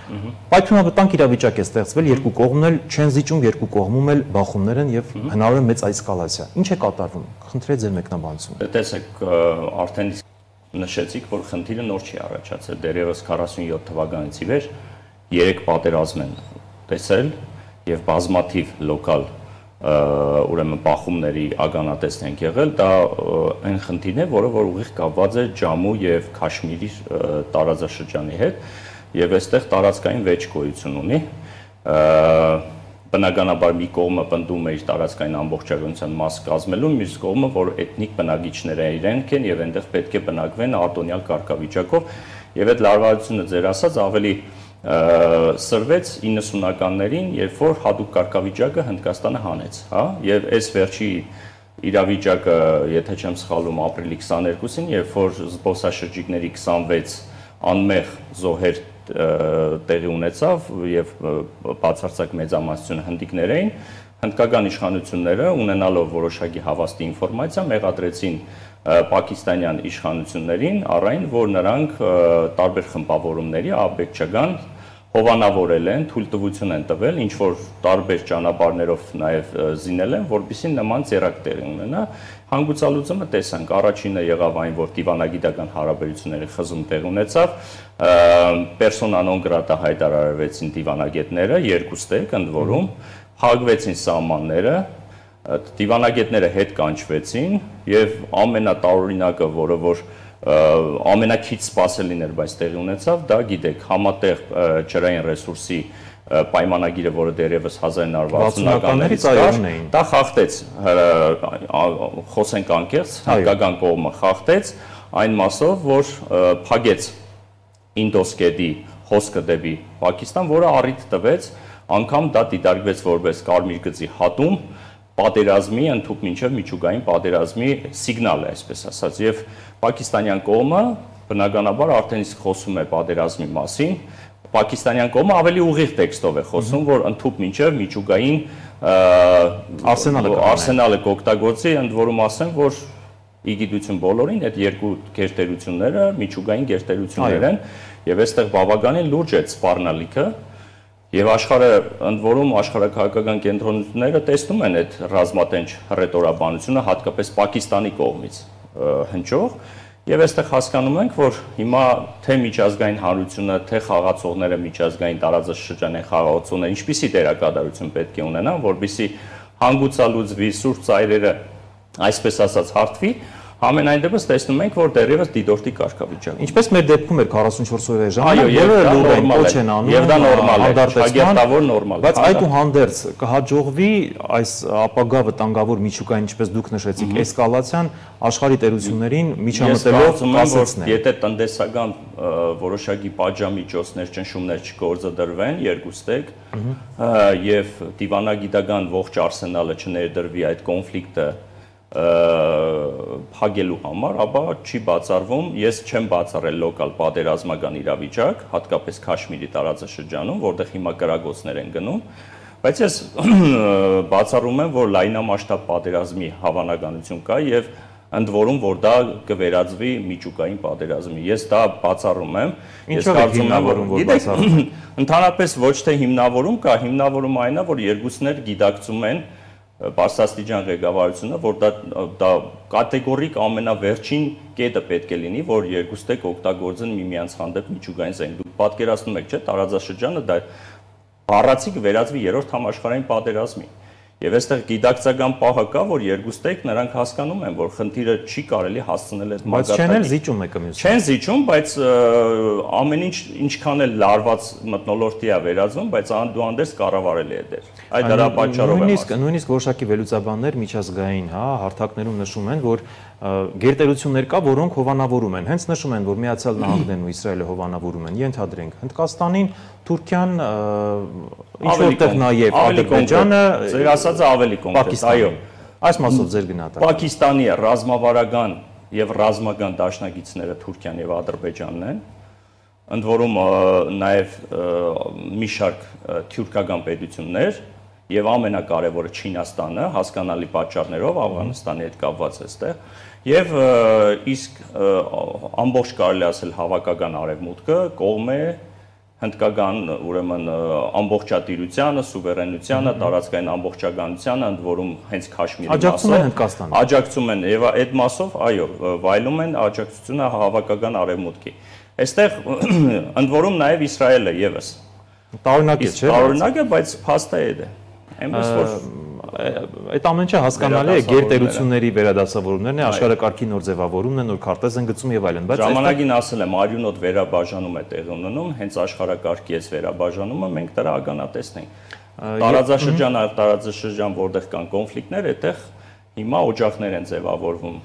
Պայթյունավտանգ իրավիճակ է ստեղծվել, երկու կողմն էլ չեն զիջում, երկու կողմում էլ բախումներ են եւ հնարավոր է մեծ էսկալացիա։ Ինչ է կատարվում։ Խնդրեի ձեր մեկնաբանությունը։ Տեսեք, արդեն նշեցիք, որ խնդիրը նոր չի առաջացել, դեռևս 47 թվականից ի վեր 3 պատերազմ են տեսել եւ բազմաթիվ լոկալ ուրեմն բախումների ականատեսն են եղել, դա այն խնդիրն է, որը որ ուղիղ կապված է Ջամու եւ Քաշմիրի տարածաշրջանի հետ եւ այստեղ տարածքային վեճ գոյություն ունի։ Բնականաբար մի կողմը պնդում է իր տարածքային ամբողջականության մաս կազմելու, մյուս կողմը, որ էթնիկ բնակիչները իրենք են եւ այնտեղ պետք է բնակվեն արտոնյալ կարգավիճակով եւ այդ լարվածությունը ձեր ասած ավելի սրվեց 90-ականներին, երբ որ հատուկ կարգավիճակը Հնդկաստանը հանեց, հա, եւ այս վերջի իրավիճակը, եթե չեմ սխալվում, ապրիլի 22-ին, երբ որ զբոսաշրջիկների 26 անմեղ զոհեր տեղի ունեցավ եւ բացարձակ մեծամասնությունը հնդիկներ էին, հնդկական իշխանությունները ունենալով որոշակի հավաստի ինֆորմացիա մեղադրեցին պակիստանյան իշխանություններին առայն, որ նրանք տարբեր խմբավորումների աբեկչական հովանավորել են, թույլտվություն են տվել, ինչ որ տարբեր ճանապարհներով նաև զինել են, որպեսզի նման ծերակ տեղի ունենա։ Հանգուցալուծումը տեսանք, առաջինը եղավ այն, որ դիվանագիտական հարաբերությունների խզում տեղ ունեցավ, persona non grata հայտարարվեցին դիվանագետները, երկուստեք ընդ որում, փակվեցին սահմանները, դիվանագետները հետ կանչվեցին եւ ամենատարօրինակը, որը որ ամենակիչ սպասելին էր, բայց տեղի ունեցավ, դա գիտեք, համատեղ ջրային ռեսուրսի պայմանագիրը, որը դեռևս 1960-ականներից կար, դա խախտեց, խոսենք անկեղծ, հնդկական կողմը խախտեց այն մասով, որ փակեց Ինդոս գետի հոսքը դեպի Պակիստան, որը առիթ տվեց, անգամ դա դիտարկվեց որպես կարմիր գծի հատում, պատերազմի, ընդհուպ մինչև միջուկային պատերազմի սիգնալ է, այսպես ասած, եւ պակիստանյան կողմը բնականաբար արդեն իսկ խոսում է պատերազմի մասին, պակիստանյան կողմը ավելի ուղիղ տեքստով է խոսում, որ ընդհուպ մինչև միջուկային արսենալը կօգտագործի, ընդ որում ասեմ, որ ի գիտություն բոլորին այդ երկու գերտերությունները միջուկային գերտերություններ են, եւ այստեղ բավականին լուրջ է սպառնալիքը. Եվ աշխարհը, ընդ որում աշխարհակահաղական կենտրոնությունները տեսնում են այդ ռազմատենչ ռետորաբանությունը, հատկապես Պակիստանի կողմից հնչող, եւ այստեղ հասկանում ենք, որ հիմա թե միջազգային հանրությունը, թե խաղացողները միջազգային տարածաշրջանի խաղացողները ինչպիսի դերակատարություն պետք է ունենան, որպեսզի հանգուցալուծվի սուրճ ծայրերը, այսպես ասած, հարթվի, Ամենայն դեպս տեսնում ենք, որ դեռևս դիտորդի կարգավիճակ։ Ինչպես մեր դեպքում էր 44 օրյա ժամանակ, եւ դա նորմալ է, եւ դա նորմալ է, ճակերտավոր նորմալ է։ Բայց այդուհանդերձ կհաջողվի այս ապագա վտանգավոր միջուկային, ինչպես դուք նշեցիք, էսկալացիան աշխարհի տերություններին միջամտելով կասեցնել։ Եթե տնտեսական որոշակի պատժամիջոցներ, ճնշումներ չգործադրվեն երկուստեք, եւ դիվանագիտական ողջ արսենալը չներդրվի այդ կոնֆլիկտը փակելու համար, ապա չի բացառվում, ես չեմ բացառել լոկալ պատերազմական իրավիճակ, հատկապես Քաշմիրի տարածաշրջանում, որտեղ հիմա կրակոցներ են գնում, բայց ես բացառում եմ, որ լայնամասշտաբ պատերազմի հավանականություն կա եւ ընդ որում, որ դա կվերածվի միջուկային պատերազմի։ Ես դա բացառում եմ, ես կարծում եմ, որ գիտեք, ընդհանրապես ոչ թե հիմնավորում կա, հիմնավորում այն է, որ երկուսներ գիտակցում են Պարսաստիճան ղեկավարությունը, որ դա կատեգորիկ ամենավերջին կետը պետք է լինի, որ երկուստեք օգտագործեն միմյանց հանդեպ միջուկային զենք։ Դուք պատկերացնում եք, չէ՞, տարածաշրջանը դա բառացի կվերածվի երրորդ համաշխարհային պատերազմի։ Եվ այստեղ գիտակցական պահը կա, որ երկուստեք նրանք հասկանում են, որ խնդիրը չի կարելի հասցնել այդ մակարդակին։ Բայց չեն էլ զիջում եկը մյուսը։ Չեն զիջում, բայց ամեն ինչ ինչքան էլ լարված մթնոլորտի է վերածվում, բայց անդուանդերս կառավարելի է դեր։ Այդ դրա պատճառով է։ Նույնիսկ որոշակի վերլուծաբաններ միջազգային, հարթակներում նշում են, որ գերտերություններ կա, որոնք հովանավորում են։ Հենց նշում են, որ Միացյալ Նահանգներն ու Իսրայելը հովանավորում են։ Ենթադրենք Հնդկաստանին, Թուրքիան, ինչ որտեղ նաև Ադրբեջանը, ձեր ասածը ավելի կոնկրետ, այո, այս մասով ձեր գնահատականը։ Պակիստանի ռազմավարական եւ ռազմական դաշնակիցները Թուրքիան եւ Ադրբեջանն են, ընդ որում նաև մի շարք թյուրքական պետություններ եւ ամենակարևորը Չինաստանը, հասկանալի պատճառներով Աֆղանստանի հետ կապված է այստեղ, եւ իսկ ամբողջ կարելի ասել հավաքական արևմուտքը կողմ է հնդկական ուրեմն ամբողջատիրությանը, սուվերենությանը, տարածքային ամբողջականությանը, ընդ որում հենց Քաշմիրի մասով աջակցում են եւ այդ մասով, այո, վայելում են աջակցությունը հավաքական արևմուտքի։ Այստեղ ընդ որում նաև Իսրայելը եւս տարօրինակ է, չէ՞։ Տարօրինակ է, բայց փաստը է դա։ Այնպես որ այդ ամեն ինչը հասկանալի է, գերտերությունների վերադասավորումներն է, աշխարհակարգի նոր ձևավորումն է, նոր քարտեզ են գծում եւ այլն, բայց ժամանակին ասել եմ, արյունոտ վերաբաժանում է տեղի ունենում, հենց աշխարհակարգի այս վերաբաժանումը մենք դրա ականատեսն ենք։ Տարածաշրջան, որտեղ կան կոնֆլիկտներ, այդտեղ հիմա օջախներ են ձևավորվում։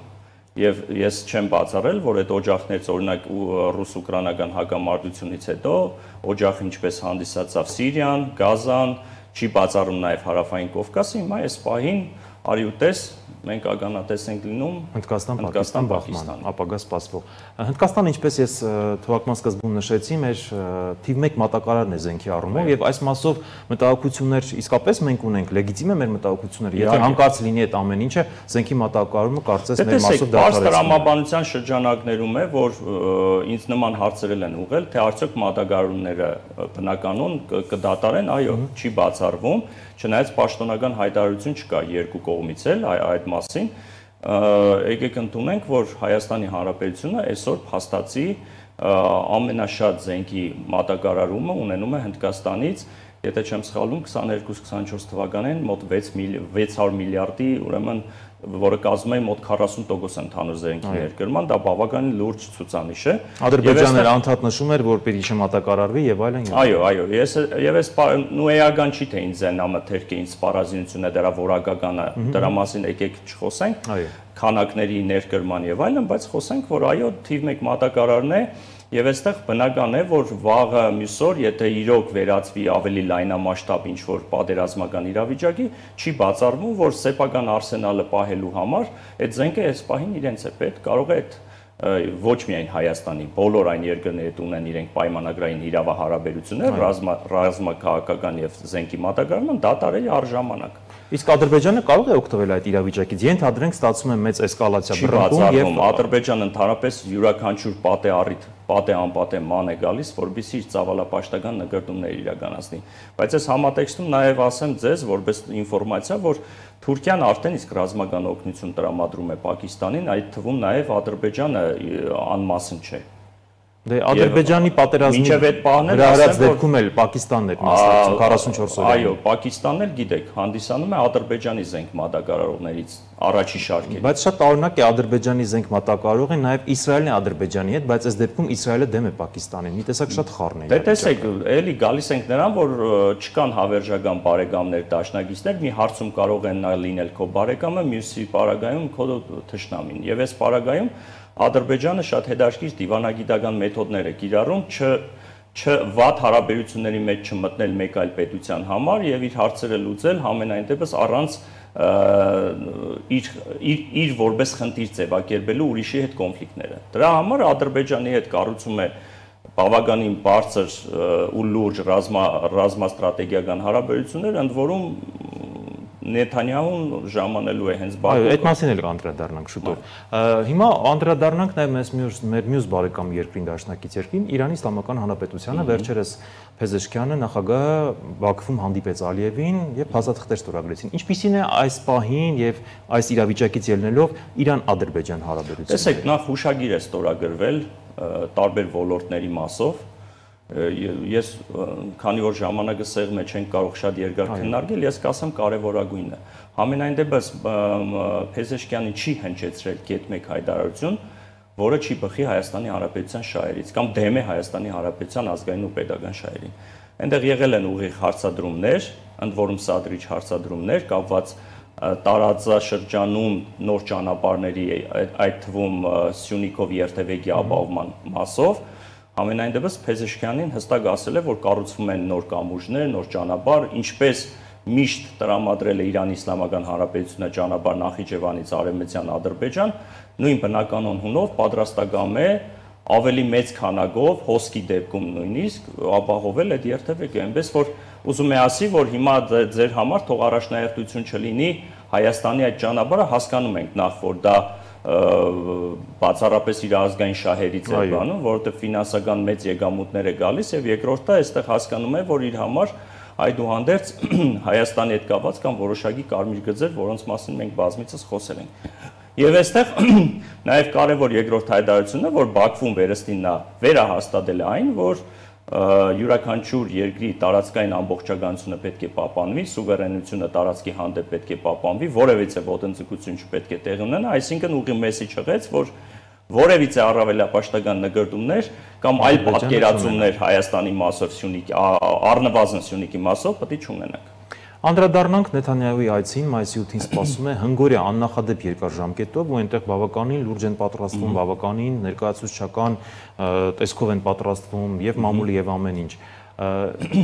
Եվ ես չեմ բացառել, որ այդ օջախներից օրինակ ռուս-ուկրաինական հակամարտությունից հետո օջախը ինչպես հանդիսացավ Սիրիան, Գազան, չի բացառում նաև հարավային Կովկասը, հիմա այս պահին արի ու տես մենք ագանատես ենք լինում Հնդկաստան, Պակիստան, Բախման, ապագա սպասվող։ Հնդկաստանը, ինչպես ես թվակման սկզբում նշեցի, մեր թիվ 1 մատակարարն է զենքի առումով եւ այս մասով մտահոգություններ իսկապես մենք ունենք, լեգիտիմ է մեր մտահոգությունները։ Եթե հանկարծ լինի այդ ամեն ինչը, զենքի մատակարարումը կարծես մեր մասով դադարեցնում է։ Տրամաբանության շրջանակներում է, որ ինձ նման հարցերել են ուղղել, թե արդյոք մատակարարումները բնականon կդատարեն, այո, չի բացառվում, չնայած պաշտոնական հայտարարություն չկա երկու կողմից էլ այդ մասին, եկեք ընդունենք, որ Հայաստանի Հանրապետությունը այսօր փաստացի ամենաշատ զենքի մատակարարումը ունենում է Հնդկաստանից, եթե չեմ սխալվում, 22-24 թվականին մոտ 600 միլիարդի, ուրեմն, որը կազմում է մոտ 40% ընդհանուր զենքի ներկրման, դա բավականին լուրջ ցուցանիշ է։ Ադրբեջանը անդադ նշում էր, որ պիտի չմատակարարվի եւ այլն։ Այո, եւ այս նույնական չի թե ինձ զենամթերքը ինձ սպառազինություն է դրա որակականը, դրա մասին եկեք չխոսենք, քանակների ներկրման եւ այլն, բայց խոսենք, որ այո, թիվ 1 մատակարարն է եւ այստեղ բնական է, որ վաղը մյուսօր, եթե իրոք վերածվի ավելի լայնամասշտաբ ինչ-որ պատերազմական իրավիճակի, չի բացառվում, որ սեփական արսենալը պահելու համար այդ զենքը այս պահին իրենց է պետք, կարող է ոչ միայն Հայաստանի, բոլոր այն երկրների հետ ունեն իրենք պայմանագրային իրավահարաբերություններ, ռազմաքաղաքական եւ զենքի մատակարարման դատարելի առժամանակ։ Իսկ Ադրբեջանը կարող է օգտվել այդ իրավիճակից։ Ենթադրենք ստացվում է մեծ էսկալացիա բռնկում եւ Ադրբեջանը ընդհանրապես յուրաքանչյուր պատե առիթ, պատե անպատե ման է գալիս, որբիսի իր ծավալապաշտական նկարտումներ իրականացնի։ Բայց այս համատեքստում նաեւ ասեմ ձեզ որպես ինֆորմացիա, որ Թուրքիան արդեն իսկ ռազմական օգնություն տրամադրում է Պակիստանին, այդ թվում նաեւ Ադրբեջանը անմասն չէ։ Դե Ադրբեջանի պատերազմի հրահրած դեպքում էլ Պակիստանն էր մասնակցում 44 օրը։ Այո, Պակիստանն էլ գիտեք, հանդիսանում է Ադրբեջանի զենք մատակարարողներից առաջի շարքին։ Բայց շատ տարօրինակ է Ադրբեջանի զենք մատակարարողը նաև Իսրայելն է Ադրբեջանի հետ, բայց այս դեպքում Իսրայելը դեմ է Պակիստանին։ Մի տեսակ շատ խառն է։ Դե տեսեք, էլի գալիս ենք նրան, որ չկան հավերժական բարեկամներ, դաշնակիցներ, մի հարցում կարող են լինել քո բարեկամը, մյուսի պարագայում քո թշնամին։ Եվ այս պարագայում Ադրբեջանը շատ հետաքրքիր դիվանագիտական մեթոդներ է կիրառում, վատ հարաբերությունների մեջ չմտնել մեկ այլ պետության համար եւ իր հարցերը լուծել համենայն դեպս առանց իր որպես խնդիր ձևակերպելու ուրիշի հետ կոնֆլիկտները։ Դրա համար Ադրբեջանի հետ կառուցում է բավականին բարձր ու լուրջ ռազմաստրատեգիական հարաբերություններ, ընդ որում Նեթանյահուն ժամանելու է հենց Բաքու։ Այո, այդ մասին էլ կանդրադառնանք շուտով։ Հիմա անդրադառնանք նաև մեր մյուս բարեկամ երկրին դաշնակից երկրին, Իրանի Իսլամական Հանրապետությանը, վերջերս Փեզեշքյանը նախագահը Բաքվում հանդիպեց Ալիևին եւ փաստաթղթեր ստորագրեցին։ Ինչպիսին է այս պահին եւ այս իրավիճակից ելնելով Իրան-Ադրբեջան հարաբերությունները։ Տեսեք, նախ հուշագիր է ստորագրվել տարբեր ոլորտների մասով։ Ես քանի որ ժամանակը սեղմ է չենք կարող շատ երկար քննարկել, ես կասեմ կարևորագույնը։ Համենայն դեպս Փեզեշքյանին չի հնչեցրել կետ 1 հայտարարություն, որը չի բխի Հայաստանի Հանրապետության շահերից կամ դեմ է Հայաստանի Հանրապետության ազգային ու պետական շահերին։ Այնտեղ եղել են ուղիղ հարցադրումներ, ընդ որում սադրիչ հարցադրումներ կապված տարածաշրջանում նոր ճանապարհների, այդ թվում Սյունիքով երթևեկի ապահովման մասով։ Ամենայն դեպս Փեզեշքյանին հստակ ասել է, որ կառուցվում են նոր կամուրջներ, նոր ճանապարհ, ինչպես միշտ տրամադրել է Իրանի Իսլամական Հանրապետությունը ճանապարհ Նախիջևանից Արևմտյան Ադրբեջան, նույն բնականon հունով պատրաստական է ավելի մեծ քանակով հոսքի դեպքում նույնիսկ ապահովել այդ երթևեկը, այնպես որ ուզում է ասի, որ հիմա ձեր համար թող առաջնահերթություն չլինի Հայաստանի այդ ճանապարհը, հասկանում ենք նախ, որ դա բացառապես իր ազգային շահերից է բանում, որովհետև ֆինանսական մեծ եկամուտներ է գալիս եւ երկրորդը այստեղ հասկանում է, որ իր համար այդուհանդերձ Հայաստանի հետ կապված կամ որոշակի կարմիր գծեր, որոնց մասին մենք բազմիցս խոսել ենք։ Եվ այստեղ նաեւ կարեւոր երկրորդ հայտարարությունն է, որ Բաքվում վերստին նա վերահաստատել է այն, որ յուրաքանչյուր երկրի տարածքային ամբողջականությունը պետք է պահպանվի, սուվերենությունը տարածքի հանդեպ պետք է պահպանվի, որևիցե ոտնձգություն չպետք է տեղի ունենա, այսինքն ուղի մեսիջ եղեց, որ որևիցե առավելապաշտական նկարտումներ կամ այլ պատկերացումներ Հայաստանի մասով Սյունիքի, առնվազն Սյունիքի մասով պետք է չունենանք։ Անդրադառնանք Նեթանյահուի այցին մայիսի 8-ին սպասվում է հնգորյա աննախադեպ երկար ժամկետով, ու այնտեղ բավականին լուրջ են պատրաստվում, բավականին ներկայացուցչական տեսքով են պատրաստվում եւ մամուլի եւ ամեն ինչ։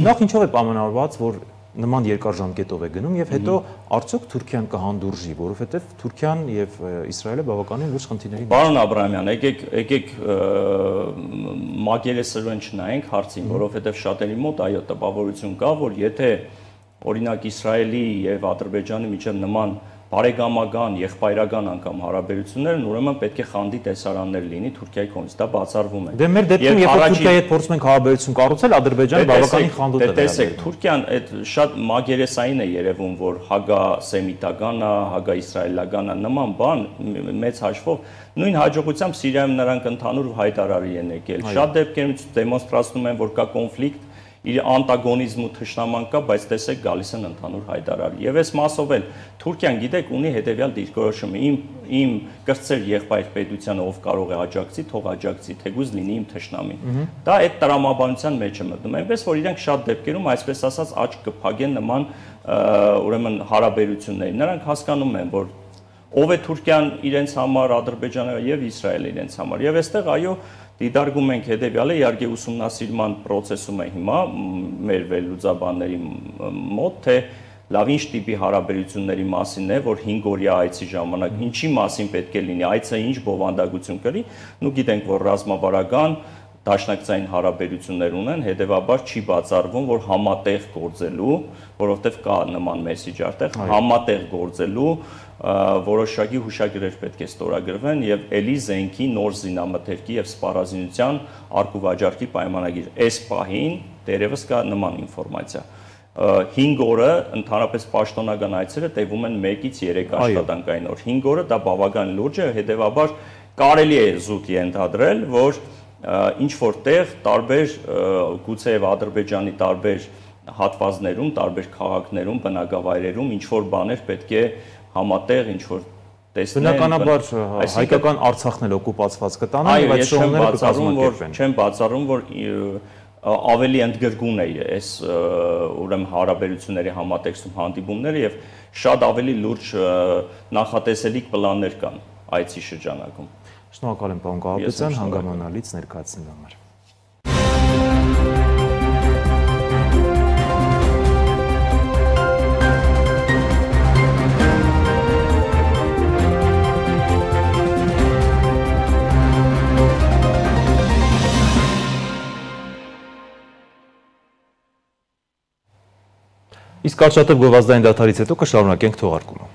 Նախ ինչով է պայմանավորված, որ նման երկար ժամկետով է գնում եւ հետո արդյոք Թուրքիան կհանդուրժի, որովհետեւ Թուրքիան եւ Իսրայելը բավականին լուրջ խնդիրների մեջ։ Պարոն Աբրահամյան, եկեք մակերեսորեն չնայենք հարցին, որովհետեւ շատերի մոտ այո տպավորություն կա, որ եթե օրինակ Իսրայելի եւ Ադրբեջանի միջեւ նման բարեկամական, եղբայրական անգամ հարաբերություններն ուրեմն պետք է խանդի տեսարաններ լինի Թուրքիայի կողմից, դա բացառվում է։ Դե մեր դեպքում երբ Թուրքիայի հետ փորձում ենք հարաբերություն կառուցել, Ադրբեջանը բավականին խանդոտ է։ Տեսեք, Թուրքիան այդ շատ մագերեսային է երևում, որ հագա-սեմիտական է, հագա-իսրայելական է, նման բան մեծ հաշվով նույն հաջողությամբ Սիրիայում նրանք ընդհանուր հայտարարի են եկել։ Շատ դեպքերում դեմոնստրացնում են, որ կա կոնֆլիկտ, իր անտագոնիզմ ու թշնաման կա, բայց տեսեք գալիս են ընդհանուր հայտարարի։ Եվ այս մասով էլ Թուրքիան գիտեք ունի հետևյալ դիրքորոշումը, իմ կրտսեր եղբայր պետությանը ով կարող է աջակցի, թող աջակցի, թեկուզ լինի իմ թշնամին։ Դա այդ տրամաբանության մեջ է մտնում, այնպես որ իրենք շատ դեպքերում այսպես ասած աչք կփակեն նման ուրեմն հարաբերությունների։ Նրանք հասկանում են, որ ով է Թուրքիան իրենց համար, Ադրբեջանը եւ Իսրայելը իրենց համար։ Եվ այստեղ այո դիտարկում ենք հետևյալը, իհարկե ուսումնասիրման process-ում է հիմա մեր վերլուծաբանների մոտ, թե լավ ինչ տիպի հարաբերությունների մասին է, որ 5 օրյա այցի ժամանակ ինչի մասին պետք է լինի, այցը ինչ բովանդակություն կրի, ու գիտենք, որ ռազմավարական դաշնակցային հարաբերություններ ունեն, հետևաբար չի բացառվում, որ համատեղ գործելու, որովհետև կա նման մեսիջ արդեղ, համատեղ գործելու որոշակի հուշագրեր պետք է ստորագրվեն եւ ելի զենքի նոր զինամթերքի եւ սպառազինության արկուվաճառքի պայմանագիր։ Այս պահին դերևս կա նման ինֆորմացիա։ 5 օրը ընդհանրապես պաշտոնական այցերը տևում են 1-ից 3 աշխատանքային օր։ 5 օրը դա բավական լուրջ է, հետեւաբար կարելի է զուտ ենթադրել, որ ինչ որտեղ տարբեր գուցե եւ Ադրբեջանի տարբեր հատվածներում, տարբեր քաղաքներում, բնակավայրերում ինչ որ բաներ պետք է համատեղ ինչ որ տեսնեն։ Բնականաբար հայկական Արցախն էլ օկուպացված կտանեն, բայց շոուները կկազմակերպեն։ Չեմ բացառում, որ ավելի ընդգրկուն է այս ուրեմն հարաբերությունների համատեքստում հանդիպումները եւ շատ ավելի լուրջ նախատեսելիք պլաններ կան այցի շրջանակում։ Շնորհակալ եմ, պարոն Կահապետյան, հանգամանալից ներկայացնելու համար։ Իսկ կարճատև գովազդային դադարից հետո կշարունակենք թողարկումը։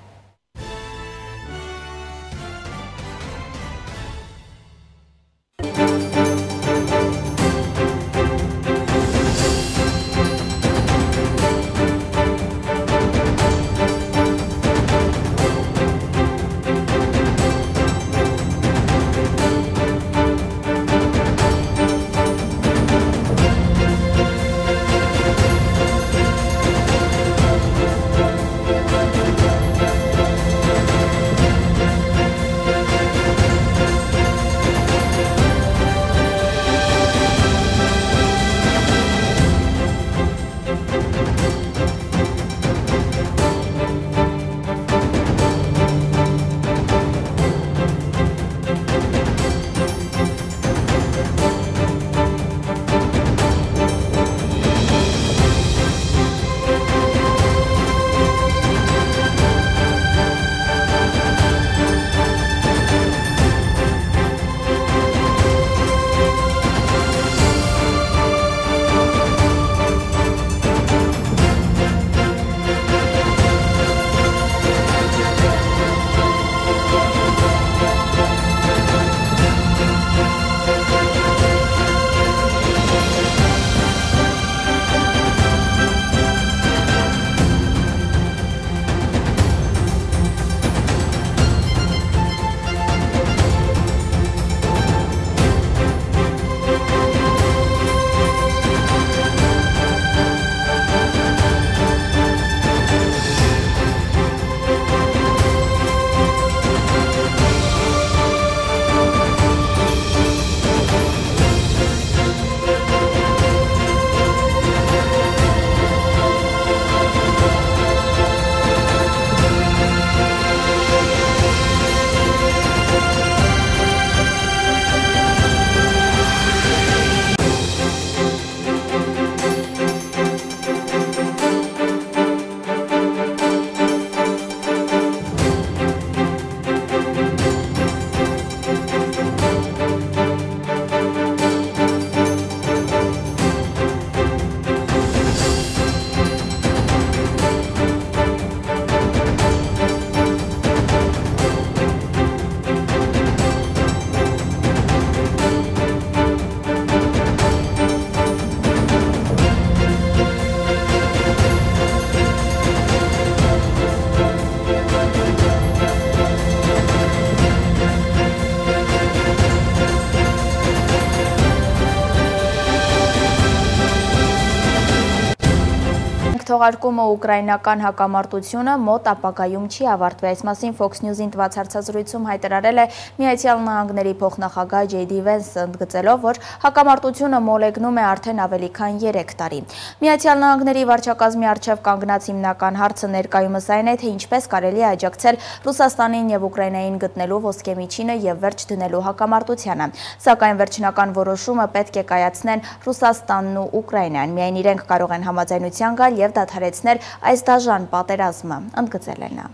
քողարկումը ուկրաինական հակամարտությունը մոտ ապագայում չի ավարտվի։ Այս մասին Fox News-ին տված հարցազրույցում հայտարարել է Միացյալ Նահանգների փոխնախագահ Ջեյդի Վենսը, ընդգծելով, որ հակամարտությունը մոլեգնում է արդեն ավելի քան 3 տարի։ Միացյալ Նահանգների վարչակազմի առջև կանգնած հիմնական հարցը ներկայումս այն է, թե ինչպես կարելի է աջակցել Ռուսաստանին եւ Ուկրաինային գտնելու ոսկեմիջինը եւ վերջ դնելու հակամարտությանը։ Սակայն վերջնական որոշումը պետք է կայացնեն Ռուսաստանն ու Ուկրաինան։ Միայն իրենք կարող են համաձայնության գալ եւ դադարեցնել այս դաժան պատերազմը, ընդգծել է նա։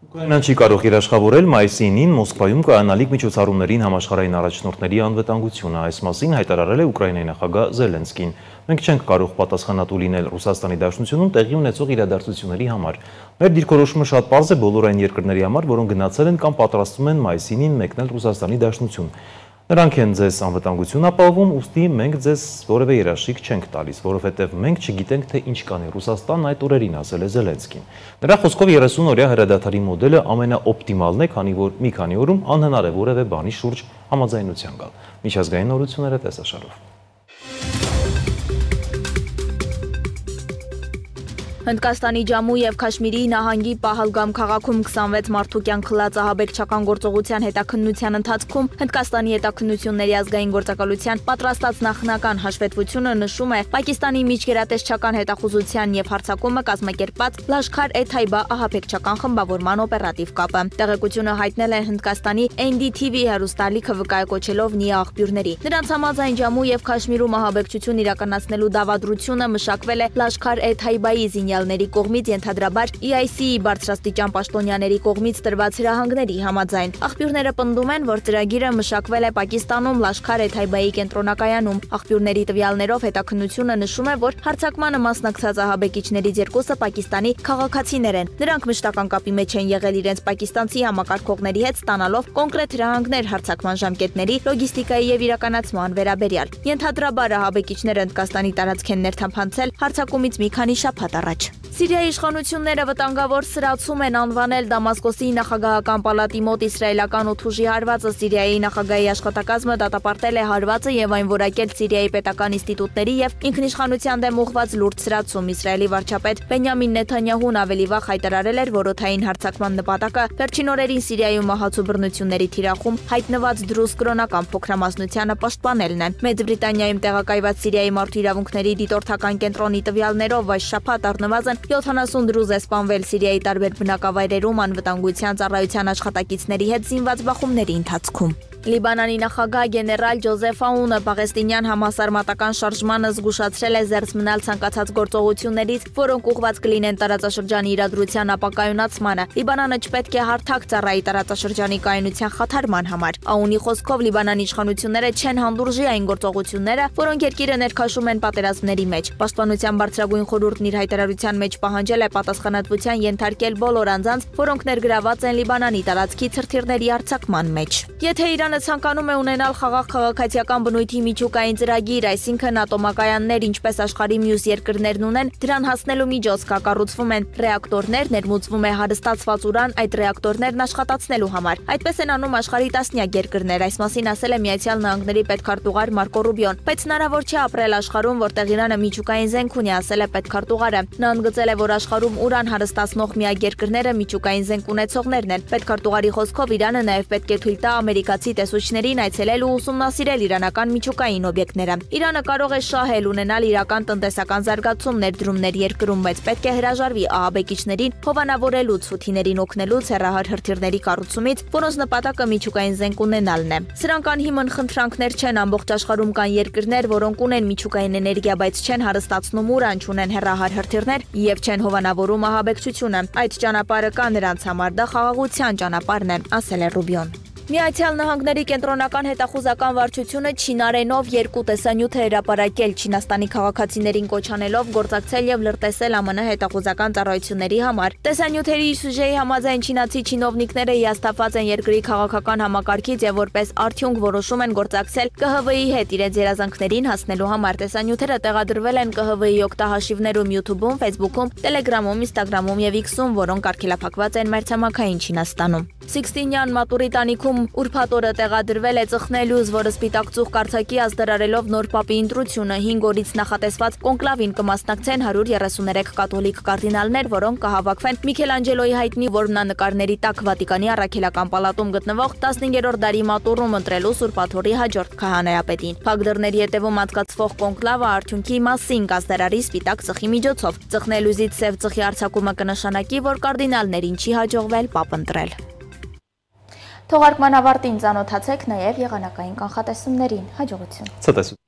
Ուկրաինան չի կարող երաշխավորել մայիսի 9-ին Մոսկվայում կայանալիք միջոցառումներին համաշխարհային առաջնորդների անվտանգությունը։ Այս մասին հայտարարել է Ուկրաինայի նախագահ Զելենսկին։ Մենք չենք կարող պատասխանատու լինել Ռուսաստանի Դաշնությունում տեղի ունեցող իրադարձությունների համար։ Մեր դիրքորոշումը շատ պարզ է բոլոր այն երկրների համար, որոնք գնացել են կամ պատրաստվում են մայիսի 9-ին մեկնել Ռուսաստանի Դաշնություն։ Նրանք են ձեզ անվտանգություն ապահովում, ուստի մենք ձեզ որևէ երաշխիք չենք տալիս, որովհետև մենք չգիտենք, թե ինչ կանի Ռուսաստանն այդ օրերին, ասել է Զելենսկին։ Նրա խոսքով 30-օրյա հրադադարի մոդելը ամենաօպտիմալն է, քանի որ մի քանի օրում անհնար է որևէ բանի շուրջ համաձայնության գալ։ Միջազգային նորությունները տեսաշարով։ Հնդկաստանի Ջամու եւ Քաշմիրի նահանգի Պահալգամ քաղաքում 26 մարդու կյանք խլած ահաբեկչական գործողության հետաքննության ընթացքում Հնդկաստանի հետաքննությունների ազգային գործակալության պատրաստած նախնական հաշվետվությունը նշում է Պակիստանի միջգերատեսչական հետախուզության եւ հարձակումը կազմակերպած Լաշքար-e-Թայբա ահաբեկչական խմբավորման օպերատիվ կապը։ Տեղեկությունը հայտնել են Հնդկաստանի NDTV հեռուստալիքը վկայակոչելով ՆԻԱ աղբյուրների։ Նրանց համաձայն Ջամու եւ Քաշմիրում ահաբեկչություն իրականացնելու դավադրությունը մշակվել է Լաշքար-e-Թայբայի ների կողմից ենթադրաբար EIC-ի բարձրաստիճան պաշտոնյաների կողմից տրված հրահանգների համաձայն։ Աղբյուրները պնդում են, որ ծրագիրը մշակվել է Պակիստանում Լաշքար-e-Թայբայի կենտրոնակայանում։ Աղբյուրների տվյալներով հետաքննությունը նշում է, որ հարձակմանը մասնակցած ահաբեկիչներից 2-ը Պակիստանի քաղաքացիներ են։ Նրանք մշտական կապի մեջ են եղել իրենց պակիստանցի համակարգողների հետ, ստանալով կոնկրետ հրահանգներ հարձակման ժամկետների, լոգիստիկայի եւ իրականացման վերաբերյալ։ Ենթադրաբար ահաբեկիչները Հնդկաստանի տարածք են ներթափանցել հարձակումից մի քանի շաբաթ առաջ։ Սիրիայի իշխանությունները վտանգավոր սրացում են անվանել Դամասկոսի նախագահական պալատի մոտ իսրայելական օդուժի հարվածը։ Սիրիայի նախագահի աշխատակազմը դատապարտել է հարվածը եւ այն որակել Սիրիայի պետական ինստիտուտների եւ ինքնիշխանության դեմ ուղղված լուրջ սրացում։ Իսրայելի վարչապետ Բենյամին Նեթանյահուն ավելի վաղ հայտարարել էր, որ օդային հարձակման նպատակը վերջին օրերին Սիրիայում մահացու բռնությունների թիրախում հայտնված դրուզ կրոնական փոքրամասնությանը պաշտպանելն է։ Մեծ Բրիտանիայում տեղակայված Սիրիայի մարդու իրավունքների դիտորդական կենտրոնի տվյալներով այս շաբաթ առնվազն 70 դրուզ է սպանվել Սիրիայի տարբեր բնակավայրերում անվտանգության ծառայության աշխատակիցների հետ զինված բախումների ընթացքում։ Լիբանանի նախագահ գեներալ Ջոզեֆ Աունը պաղեստինյան համասարմատական շարժմանը զգուշացրել է զերծ մնալ ցանկացած գործողություններից, որոնք ուղղված կլինեն տարածաշրջանի իրադրության ապակայունացմանը։ Լիբանանը չպետք է հարթակ ծառայի տարածաշրջանի կայունության խաթարման համար։ Աունի խոսքով Լիբանանի իշխանությունները չեն հանդուրժի այն գործողությունները, որոնք երկիրը ներքաշում են պատերազմների մեջ։ Պաշտպանության բարձրագույն խորհուրդն իր հայտարարության մեջ պահանջել է պատասխանատվության ենթարկել բոլոր անձանց, որոնք ներգրաված են Լիբանանի տարածքի ցրտիրների արձակման մեջ։ Եթե Իրանը ցանկանում է ունենալ խաղաղ քաղաքացիական բնույթի միջուկային ծրագիր, այսինքն ատոմակայաններ, ինչպես աշխարհի մյուս երկրներն ունեն, դրան հասնելու միջոց կա, կառուցվում են ռեակտորներ, ներմուծվում է հարստացված ուրան այդ ռեակտորներն աշխատացնելու համար։ Այդպես են անում աշխարհի տասնյակ երկրներ, այս մասին ասել է Միացյալ Նահանգների պետքարտուղար Մարկո Ռուբիոն, բայց հնարավոր չէ ապրել աշխարհում, որտեղ Իրանը միջուկային զենք ունի, ասել է պետքարտուղարը։ Նա ընդգծել է, որ աշխարհում ուրան հարստացնող միակ երկրները միջուկային զենք ունեցողներն են։ Պետքարտուղարի խոսքով Իրանը նաև պետք է թույլ տա ամերիկացի տեսուչներին այցելել ու ուսումնասիրել իրանական միջուկային օբյեկտները։ Իրանը կարող է շահել ունենալ իրական տնտեսական զարգացում ներդրումներ երկրում, բայց պետք է հրաժարվի ահաբեկիչներին հովանավորելուց, հութիներին օգնելուց, հեռահար հրթիռների կառուցումից, որոնց նպատակը միջուկային զենք ունենալն է։ Սրանք անհիմն խնդրանքներ չեն, ամբողջ աշխարհում կան երկրներ, որոնք ունեն միջուկային էներգիա, բայց չեն հարստացնում ուրան, չունեն հեռահար հրթիռներ եւ չեն հովանավորում ահաբեկչությունը։ Այդ ճանապարհը կա նրանց համար, դա խաղաղության ճանապարհն է, ասել է Ռուբիոն։ Միացյալ Նահանգների կենտրոնական հետախուզական վարչությունը Չինարենով 2 տեսանյութ է հրապարակել, Չինաստանի քաղաքացիներին կոչ անելով գործակցել եւ լրտեսել ԱՄՆ հետախուզական ծառայությունների համար։ Տեսանյութերի սյուժեի համաձայն չինացի չինովնիկները հիասթափված են երկրի քաղաքական համակարգից եւ որպես արդյունք որոշում են գործակցել ԿՀՎ-ի հետ իրենց երազանքներին հասնելու համար։ Տեսանյութերը տեղադրվել են ԿՀՎ-ի օգտահաշիվներում YouTube-ում, Facebook-ում, Telegram-ում, Instagram-ում եւ X-ում, որոնք արգելափակված են մայրցամաքային Չինաստանում։ Սիքստինյան մատուրի տանիքում Պապատում ուրբաթ օրը տեղադրվել է ծխնելյուզ, որը սպիտակ ծուխ կարձակի ազդարարելով նոր պապի ընտրությունը 5 օրից նախատեսված կոնկլավին կմասնակցեն 133 կաթոլիկ կարդինալներ, որոնք կհավաքվեն Միքելանջելոյի հայտնի որմնանկարների տակ Վատիկանի առաքելական պալատում գտնվող 15-րդ դարի մատուռում ընտրելու Սուրբ Աթոռի հաջորդ քահանայապետին։ Փակ դռների ետևում անցկացվող կոնկլավը արդյունքի մասին կազդարարի սպիտակ ծխի միջոցով։ Ծխնելյուզից սև ծխի արձակումը կնշանակի, որ կարդինալներին չի հաջողվել պապ ընտրել։ Թողարկման ավարտին ծանոթացեք նաև եղանակային կանխատեսումներին։ Հաջողություն։